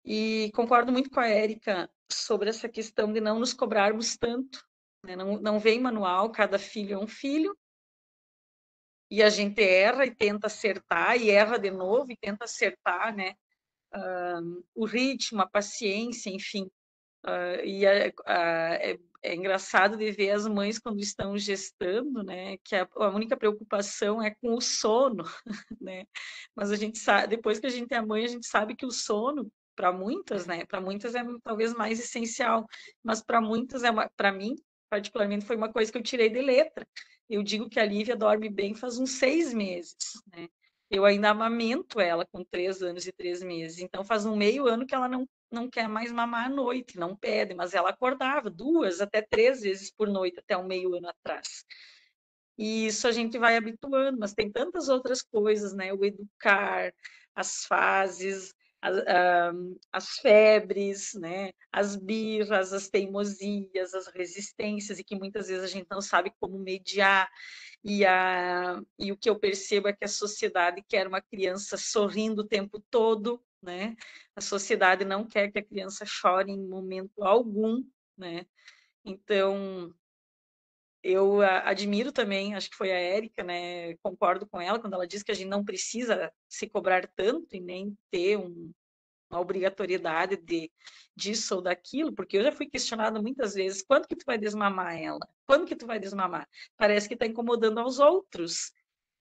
E concordo muito com a Érica sobre essa questão de não nos cobrarmos tanto, né? Não vem manual, cada filho é um filho, e a gente erra e tenta acertar, e erra de novo e tenta acertar, né? O ritmo, a paciência, enfim. E é engraçado de ver as mães quando estão gestando, né? Que a única preocupação é com o sono, né? Mas a gente sabe, depois que a gente é mãe, a gente sabe que o sono, para muitas, né? Para muitas é talvez mais essencial, mas para muitas para mim, particularmente, foi uma coisa que eu tirei de letra. Eu digo que a Lívia dorme bem faz uns 6 meses, né? Eu ainda amamento ela com 3 anos e 3 meses, então faz um meio ano que ela não quer mais mamar à noite, não pede, mas ela acordava 2 até 3 vezes por noite até um meio ano atrás. E isso a gente vai habituando, mas tem tantas outras coisas, né? O educar, as fases, as febres, né? As birras, as teimosias, as resistências, e que muitas vezes a gente não sabe como mediar. E o que eu percebo é que a sociedade quer uma criança sorrindo o tempo todo, né? A sociedade não quer que a criança chore em momento algum, né? Então, eu admiro também, acho que foi a Érica, né? Concordo com ela quando ela diz que a gente não precisa se cobrar tanto e nem ter uma obrigatoriedade disso ou daquilo, porque eu já fui questionada muitas vezes, quando que tu vai desmamar ela? Quando que tu vai desmamar? Parece que está incomodando aos outros,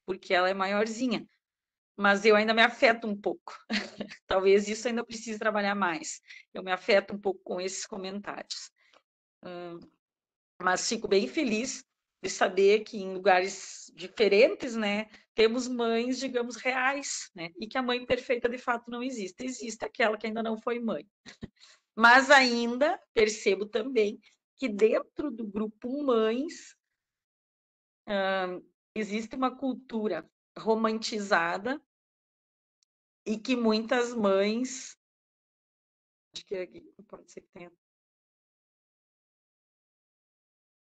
porque ela é maiorzinha. Mas eu ainda me afeto um pouco. Talvez isso ainda precise trabalhar mais. Eu me afeto um pouco com esses comentários. Mas fico bem feliz de saber que em lugares diferentes, né, temos mães, digamos, reais, né, e que a mãe perfeita de fato não existe. Existe aquela que ainda não foi mãe. Mas ainda percebo também que dentro do grupo mães existe uma cultura romantizada e que muitas mães, acho que pode ser que tenha.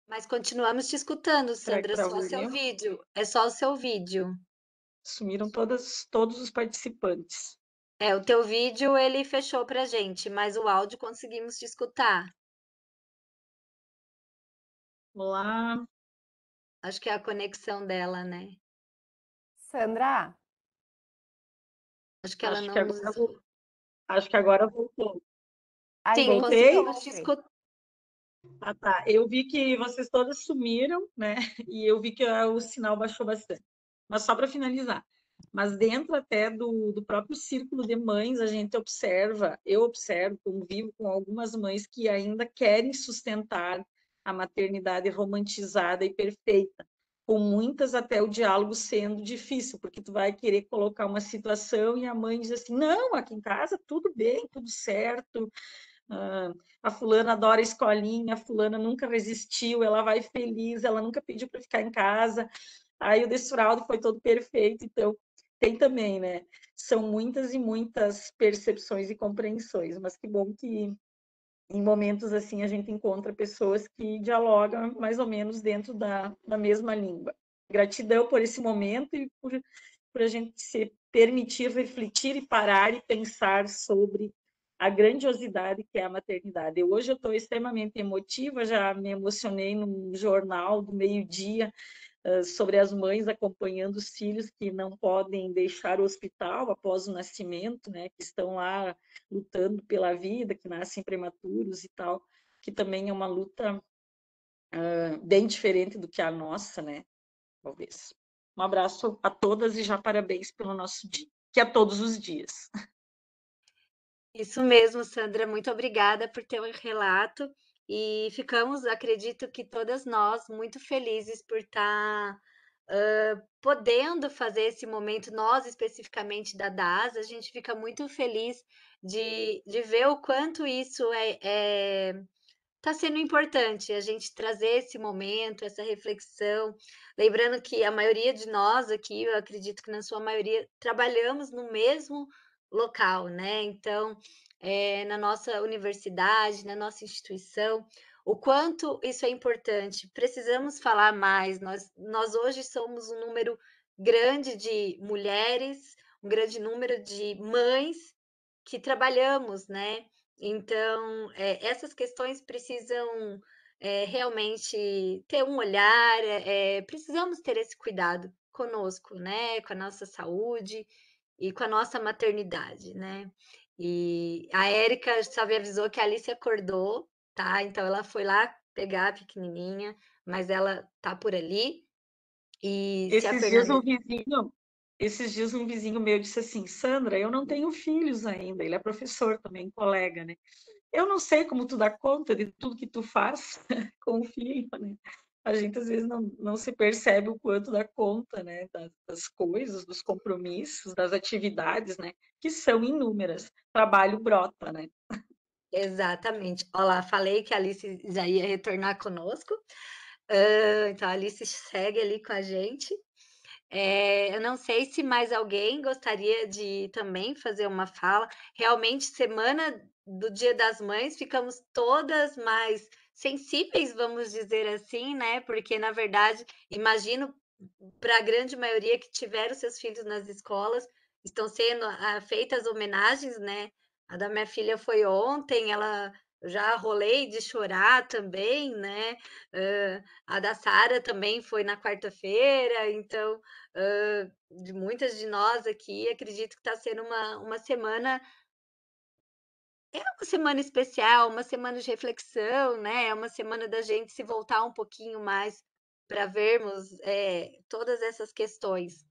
Mas continuamos te escutando, Será que Sandra, só travou o o seu meu? vídeo. É só o seu vídeo. Sumiram todos os participantes. É, o teu vídeo ele fechou pra gente, mas o áudio conseguimos te escutar. Olá. Acho que é a conexão dela, né? Sandra, Acho que ela não nos. Acho que agora voltou. aí Sim, Voltei? conseguimos te escutar. Ah, tá. Eu vi que vocês todas sumiram, né? E eu vi que o sinal baixou bastante. Mas só para finalizar. Mas dentro até do próprio círculo de mães, a gente observa, eu observo, convivo com algumas mães que ainda querem sustentar a maternidade romantizada e perfeita, com muitas até o diálogo sendo difícil, porque tu vai querer colocar uma situação e a mãe diz assim, não, aqui em casa tudo bem, tudo certo, a fulana adora a escolinha, a fulana nunca resistiu, ela vai feliz, ela nunca pediu para ficar em casa, aí o desfraude foi todo perfeito, então tem também, né? São muitas e muitas percepções e compreensões, mas que bom que em momentos assim a gente encontra pessoas que dialogam mais ou menos dentro da mesma língua. Gratidão por esse momento e por a gente se permitir refletir e parar e pensar sobre a grandiosidade que é a maternidade. Hoje eu estou extremamente emotiva, já me emocionei num jornal do meio-dia sobre as mães acompanhando os filhos que não podem deixar o hospital após o nascimento, né, que estão lá lutando pela vida, que nascem prematuros e tal, que também é uma luta bem diferente do que a nossa, né, talvez. Um abraço a todas e já parabéns pelo nosso dia, que é todos os dias. Isso mesmo, Sandra, muito obrigada por teu relato e ficamos, acredito que todas nós, muito felizes por estar podendo fazer esse momento, nós especificamente da DAS, a gente fica muito feliz de ver o quanto isso está sendo importante, a gente trazer esse momento, essa reflexão. Lembrando que a maioria de nós aqui, eu acredito que na sua maioria, trabalhamos no mesmo local, né? Então, na nossa universidade, na nossa instituição, o quanto isso é importante. Precisamos falar mais. Nós hoje somos um número grande de mulheres, um grande número de mães que trabalhamos, né? Então, essas questões precisam realmente ter um olhar, precisamos ter esse cuidado conosco, né? Com a nossa saúde e com a nossa maternidade, né? E a Érica só me avisou que a Alice acordou, tá? Então ela foi lá pegar a pequenininha, mas ela tá por ali. E se a Esses dias Fernanda. um vizinho meu disse assim, Sandra, eu não tenho filhos ainda, ele é professor também, colega, né? Eu não sei como tu dá conta de tudo que tu faz com o filho, né? A gente às vezes não se percebe o quanto dá conta, né? Das coisas, dos compromissos, das atividades, né? Que são inúmeras. Trabalho brota, né? Exatamente. Olha lá, falei que a Alice já ia retornar conosco. Então a Alice segue ali com a gente. Eu não sei se mais alguém gostaria de também fazer uma fala. Realmente, semana do Dia das Mães, ficamos todas mais sensíveis, vamos dizer assim, né? Porque, na verdade, imagino para a grande maioria que tiveram seus filhos nas escolas, estão sendo feitas homenagens, né? A da minha filha foi ontem, ela já rolei de chorar também, né? A da Sara também foi na quarta-feira, então de muitas de nós aqui, acredito que está sendo uma semana, uma semana especial, uma semana de reflexão, né? É uma semana da gente se voltar um pouquinho mais para vermos todas essas questões.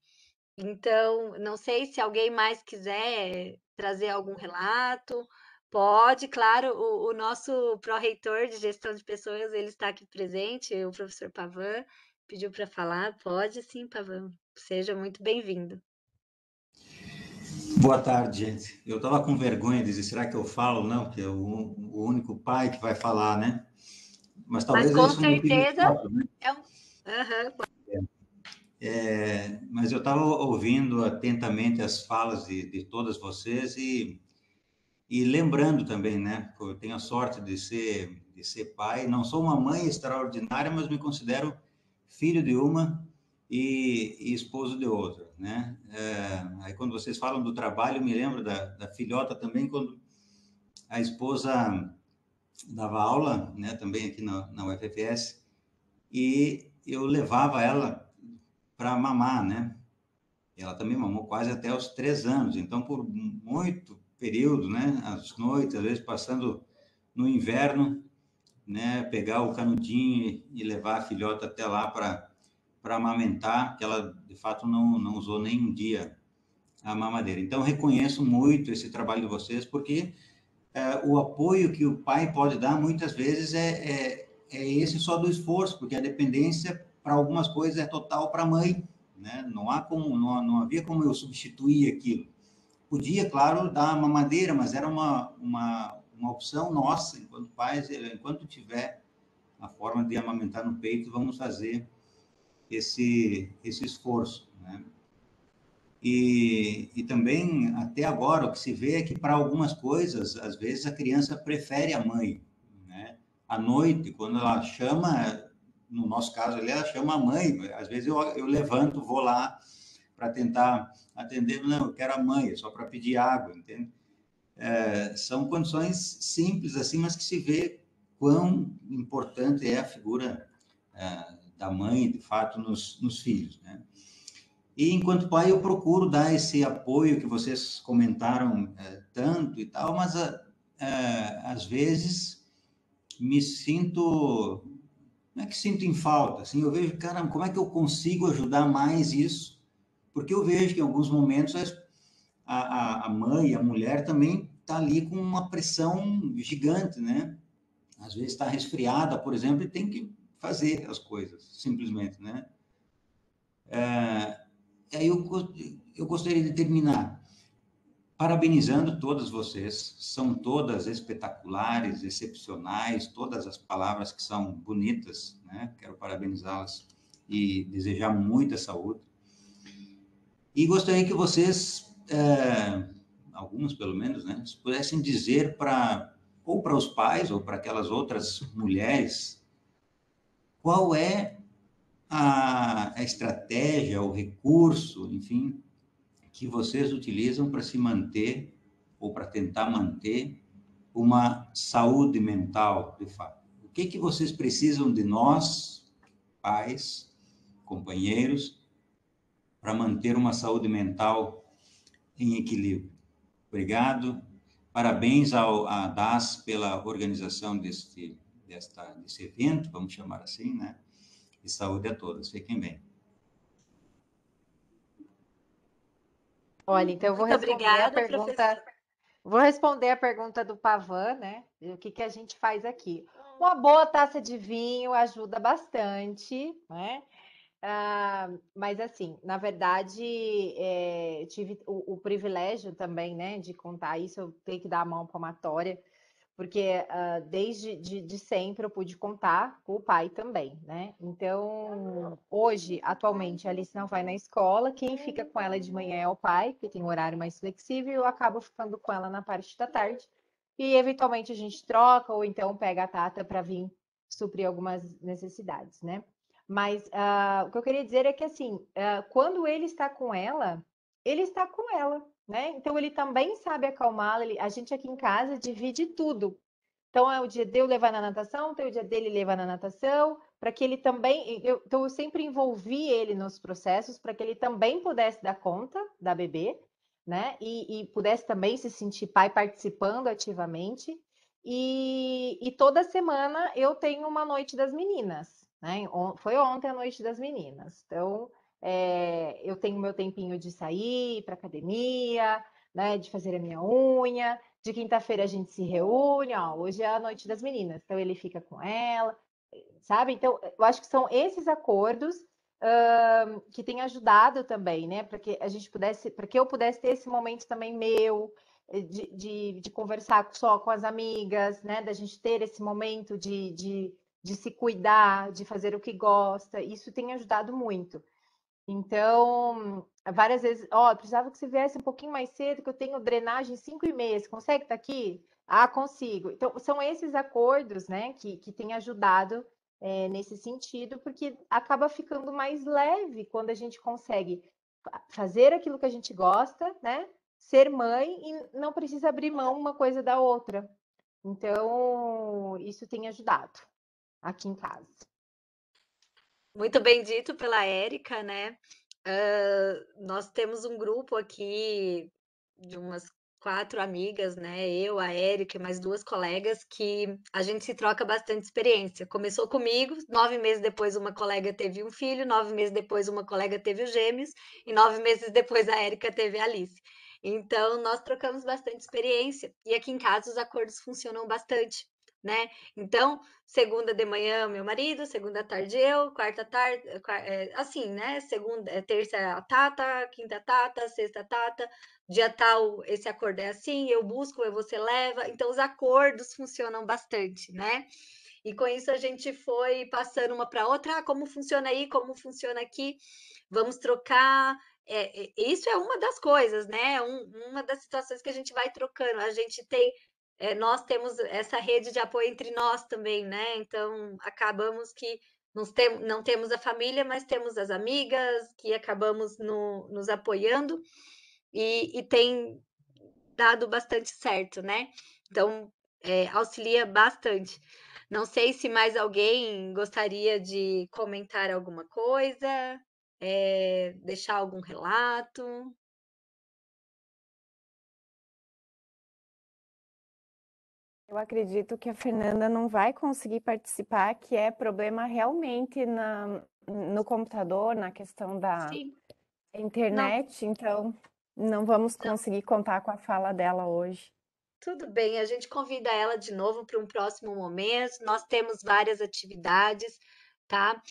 Então, não sei se alguém mais quiser trazer algum relato. Pode, claro, o nosso pró-reitor de gestão de pessoas, ele está aqui presente, o professor Pavan, pediu para falar. Pode sim, Pavan, seja muito bem-vindo. Boa tarde, gente. Eu estava com vergonha de dizer, será que eu falo? Não, porque é o único pai que vai falar, né? Mas talvez com isso motive certeza fato, né? Mas eu estava ouvindo atentamente as falas de todas vocês e lembrando também, né? Eu tenho a sorte de ser pai. Não sou uma mãe extraordinária, mas me considero filho de uma e esposo de outra, né? Aí quando vocês falam do trabalho, eu me lembro da filhota também, quando a esposa dava aula, né? Também aqui na UFFS, e eu levava ela para mamar, né? Ela também mamou quase até os 3 anos, então por muito período, né? As noites, às vezes passando no inverno, né? Pegar o canudinho e levar a filhota até lá para para amamentar, que ela, de fato, não usou nem um dia a mamadeira. Então, reconheço muito esse trabalho de vocês, porque o apoio que o pai pode dar, muitas vezes, é esse só do esforço, porque a dependência, para algumas coisas, é total para a mãe, né? Não havia como eu substituir aquilo. Podia, claro, dar uma mamadeira, mas era uma opção nossa, enquanto pais, enquanto tiver a forma de amamentar no peito, vamos fazer esse esforço, né? E também, até agora, o que se vê é que, para algumas coisas, às vezes a criança prefere a mãe, né? À noite, quando ela chama, no nosso caso ali, ela chama a mãe. Às vezes eu levanto, vou lá para tentar atender. Não, eu quero a mãe, só para pedir água, entende? São condições simples assim, mas que se vê quão importante é a figura da mãe, de fato, nos filhos, né? E, enquanto pai, eu procuro dar esse apoio que vocês comentaram tanto e tal, mas, às vezes, me sinto... Não é que sinto em falta, assim, eu vejo, caramba, como é que eu consigo ajudar mais isso? Porque eu vejo que, em alguns momentos, a mãe, a mulher, também está ali com uma pressão gigante, né? Às vezes está resfriada, por exemplo, e tem que fazer as coisas, simplesmente, né? Aí eu gostaria de terminar parabenizando todas vocês, são todas espetaculares, excepcionais, todas as palavras que são bonitas, né? Quero parabenizá-las e desejar muita saúde. E gostaria que vocês, algumas pelo menos, né, pudessem dizer ou para os pais ou para aquelas outras mulheres, qual é a estratégia, o recurso, enfim, que vocês utilizam para se manter ou para tentar manter uma saúde mental, de fato. O que vocês precisam de nós, pais, companheiros, para manter uma saúde mental em equilíbrio? Obrigado. Parabéns à DAS pela organização desse evento, vamos chamar assim, né? E saúde a todos. Fiquem bem. Olha, então eu vou Muito responder a obrigada, pergunta. professora. Vou responder a pergunta do Pavan, né? O que a gente faz aqui? Uma boa taça de vinho ajuda bastante, né? Mas assim, na verdade, tive o privilégio também, né, de contar isso. Eu tenho que dar a mão palmatória, porque desde de sempre eu pude contar com o pai também, né? Então, hoje, atualmente, a Alice não vai na escola, quem fica com ela de manhã é o pai, que tem um horário mais flexível, e eu acabo ficando com ela na parte da tarde, e eventualmente a gente troca, ou então pega a Tata para vir suprir algumas necessidades, né? Mas o que eu queria dizer é que, assim, quando ele está com ela, ele está com ela, né? Então, ele também sabe acalmá-la. A gente aqui em casa divide tudo. Então, é o dia de eu levar na natação, tem o dia dele levar na natação, para que ele também... Então, eu sempre envolvi ele nos processos para que ele também pudesse dar conta da bebê, né? E pudesse também se sentir pai participando ativamente. E toda semana eu tenho uma noite das meninas, né? Foi ontem a noite das meninas. Então, eu tenho meu tempinho de sair para academia, né? De fazer a minha unha. De quinta-feira a gente se reúne, ó, hoje é a noite das meninas, então ele fica com ela, sabe? Então, eu acho que são esses acordos que têm ajudado também, né? Para que a gente pudesse, para que eu pudesse ter esse momento também meu, de conversar só com as amigas, né? Da gente ter esse momento de se cuidar, de fazer o que gosta, isso tem ajudado muito. Então, várias vezes, ó, precisava que você viesse um pouquinho mais cedo, que eu tenho drenagem 5h30, você consegue estar aqui? Ah, consigo. Então, são esses acordos, né, que têm ajudado nesse sentido, porque acaba ficando mais leve quando a gente consegue fazer aquilo que a gente gosta, né, ser mãe e não precisa abrir mão uma coisa da outra. Então, isso tem ajudado aqui em casa. Muito bem dito pela Érica, né? Nós temos um grupo aqui de umas quatro amigas, né? Eu, a Érica e mais duas colegas, que a gente se troca bastante experiência. Começou comigo, 9 meses depois uma colega teve um filho, 9 meses depois uma colega teve os gêmeos, e 9 meses depois a Érica teve a Alice. Então, nós trocamos bastante experiência. E aqui em casa os acordos funcionam bastante, né? Então, segunda de manhã, meu marido, segunda tarde eu, quarta tarde, assim, né? Segunda, terça a Tata, quinta Tata, sexta Tata, dia tal, esse acordo é assim, eu busco, você leva. Então, os acordos funcionam bastante, né? E com isso a gente foi passando uma para outra, como funciona aí, como funciona aqui, vamos trocar. Isso é uma das coisas, né? Uma das situações que a gente vai trocando. A gente tem, nós temos essa rede de apoio entre nós também, né? Então acabamos que não temos a família, mas temos as amigas que acabamos nos apoiando e tem dado bastante certo, né? Então, auxilia bastante. Não sei se mais alguém gostaria de comentar alguma coisa, deixar algum relato. Eu acredito que a Fernanda não vai conseguir participar, que é problema realmente no computador, na questão da Sim, não, internet, então não vamos não, conseguir contar com a fala dela hoje. tudo bem. A gente convida ela de novo para um próximo momento. Nós temos várias atividades, tá?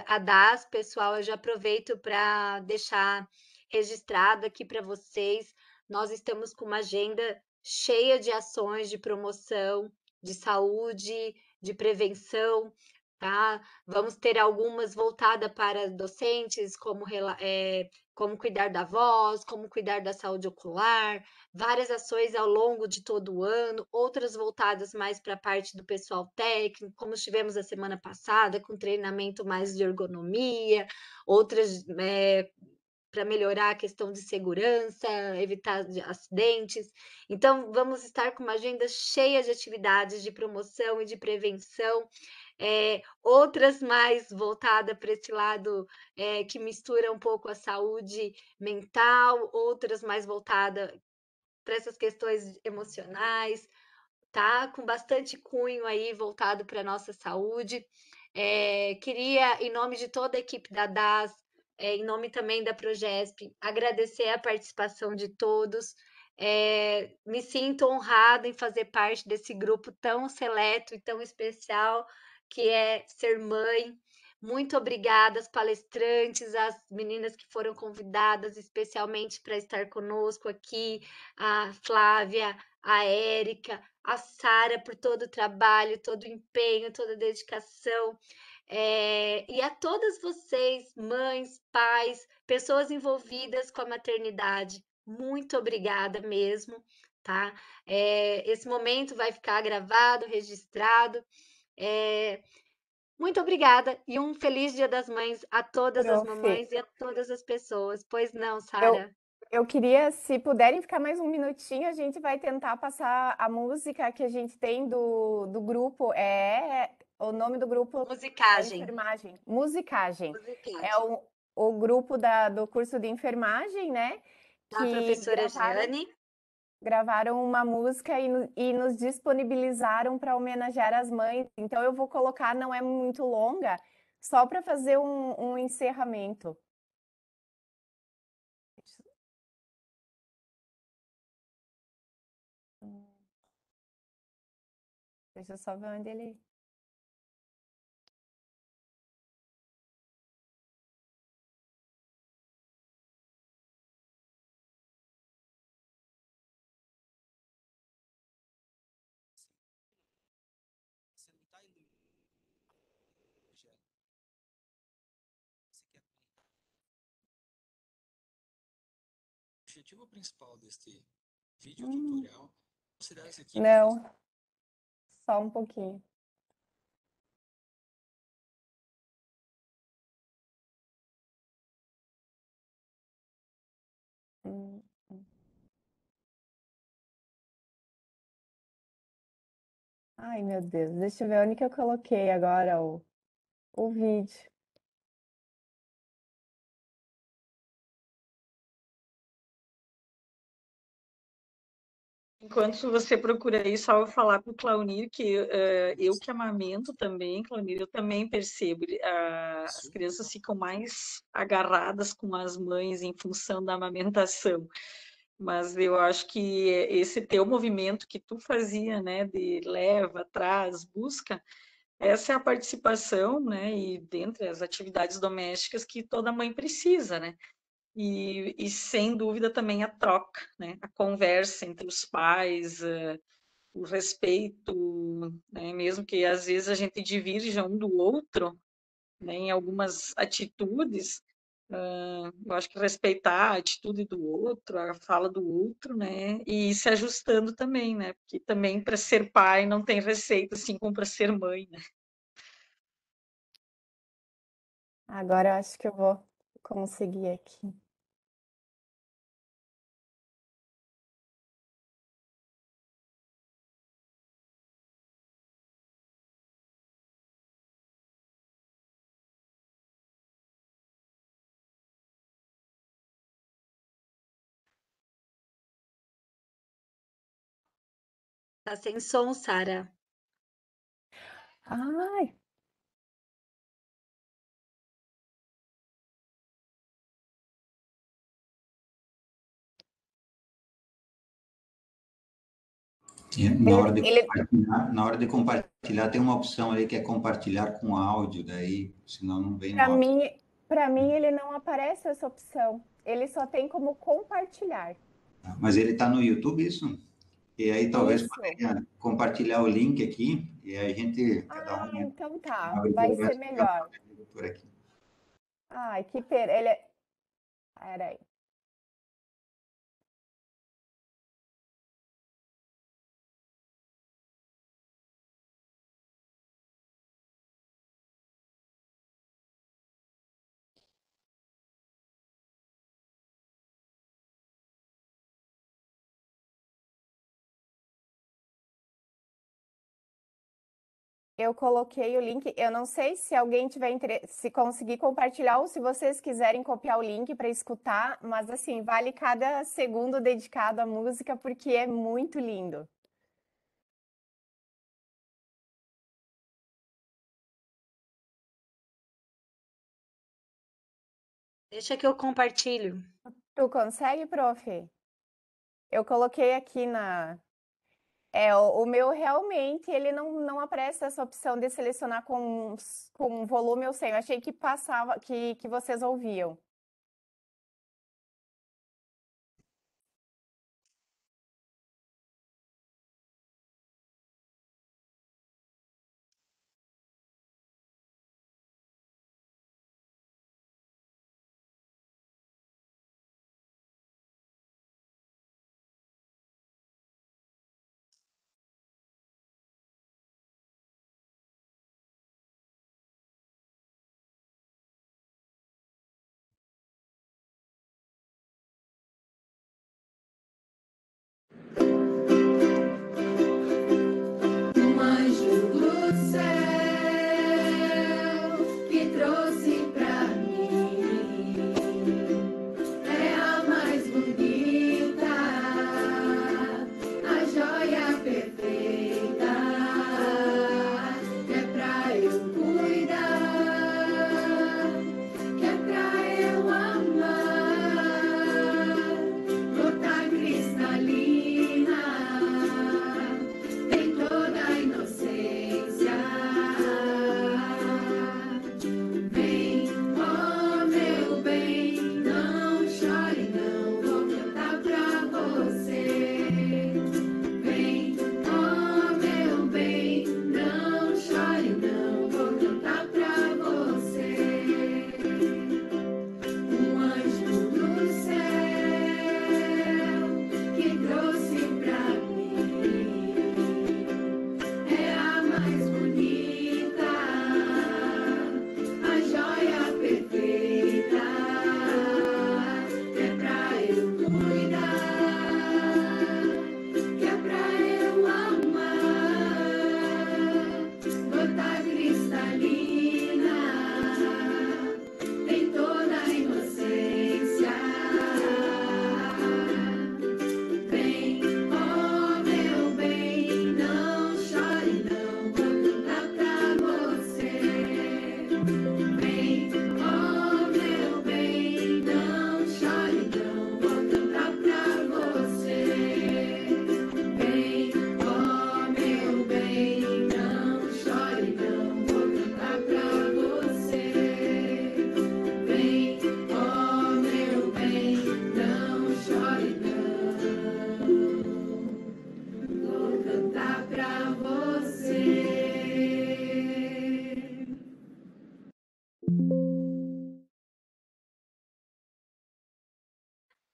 A DAS, pessoal, eu já aproveito para deixar registrado aqui para vocês. Nós estamos com uma agenda cheia de ações de promoção, de saúde, de prevenção, tá? Vamos ter algumas voltadas para docentes, como cuidar da voz, como cuidar da saúde ocular, várias ações ao longo de todo o ano, outras voltadas mais para a parte do pessoal técnico, como tivemos a semana passada, com treinamento mais de ergonomia, outras para melhorar a questão de segurança, evitar acidentes. Então, vamos estar com uma agenda cheia de atividades de promoção e de prevenção, outras mais voltadas para esse lado que mistura um pouco a saúde mental, outras mais voltadas para essas questões emocionais, tá? Com bastante cunho aí voltado para a nossa saúde. Queria, em nome de toda a equipe da DAS, em nome também da Progesp, agradecer a participação de todos. Me sinto honrada em fazer parte desse grupo tão seleto e tão especial que é ser mãe. Muito obrigada às palestrantes, às meninas que foram convidadas especialmente para estar conosco aqui, a Flávia, a Érica, a Sara por todo o trabalho, todo o empenho, toda a dedicação. E a todas vocês, mães, pais, pessoas envolvidas com a maternidade, muito obrigada mesmo, tá? Esse momento vai ficar gravado, registrado. Muito obrigada e um feliz Dia das Mães a todas as Prof, mamães e a todas as pessoas. Pois não, eu, Sara? eu queria, se puderem ficar mais um minutinho, a gente vai tentar passar a música que a gente tem do grupo. O nome do grupo da Musicagem. enfermagem, Musicagem. É Musicagem. o grupo do curso de enfermagem, né? Da Que professora Jane. gravaram uma música e nos disponibilizaram para homenagear as mães. Então eu vou colocar, não é muito longa, só para fazer um encerramento. Deixa eu só ver onde ele. Você não está iluminando. Você quer o objetivo principal deste vídeo tutorial é considerar as equipes. Não, só um pouquinho. Hum, hum. Ai, meu Deus, deixa eu ver onde que eu coloquei agora o vídeo. Enquanto você procura aí, só eu falar para o Claunir que eu que amamento também, Claunir, eu também percebo, as crianças ficam mais agarradas com as mães em função da amamentação. Mas eu acho que esse teu movimento que tu fazia, né, de leva, traz, busca, essa é a participação, né, e dentre as atividades domésticas que toda mãe precisa, né? E sem dúvida também a troca, né? A conversa entre os pais, o respeito, né? Mesmo que às vezes a gente divirja um do outro, né? Em algumas atitudes, eu acho que respeitar a atitude do outro, a fala do outro, né? E ir se ajustando também, né? Porque também para ser pai não tem receita assim como para ser mãe, né? Agora eu acho que eu vou conseguir aqui. Tá sem som, Sara. Ai, E ele na hora de compartilhar, tem uma opção ali que é compartilhar com áudio, daí, senão não vem no para áudio. mim, para mim ele não aparece essa opção. Ele só tem como compartilhar. Tá? Mas ele está no YouTube, isso? E aí talvez Isso. poderia compartilhar o link aqui, e aí a gente, cada Ah, um então tá. abre Vai pelo ser resto do tempo melhor. por aqui. Ai, que pena. Ele é... Peraí. Eu coloquei o link. Eu não sei se alguém tiver interesse, se conseguir compartilhar ou se vocês quiserem copiar o link para escutar, mas assim, vale cada segundo dedicado à música porque é muito lindo. Deixa que eu compartilho. Tu consegue, prof? Eu coloquei aqui na. O meu realmente ele não aparece essa opção de selecionar com volume ou sem. Eu achei que passava, que vocês ouviam.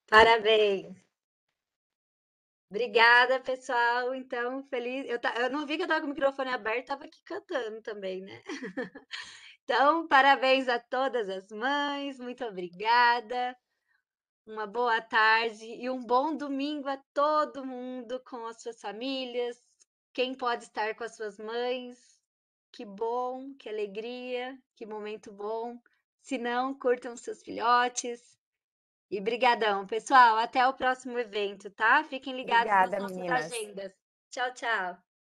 Parabéns. Obrigada, pessoal. Então, feliz. Eu não vi que eu estava com o microfone aberto, estava aqui cantando também, né? Então, parabéns a todas as mães, muito obrigada. Uma boa tarde e um bom domingo a todo mundo com as suas famílias. Quem pode estar com as suas mães, que bom, que alegria, que momento bom. Se não, curtam seus filhotes. E brigadão, pessoal. Até o próximo evento, tá? Fiquem ligados nas Obrigada, nossas meninas. agendas. Tchau, tchau.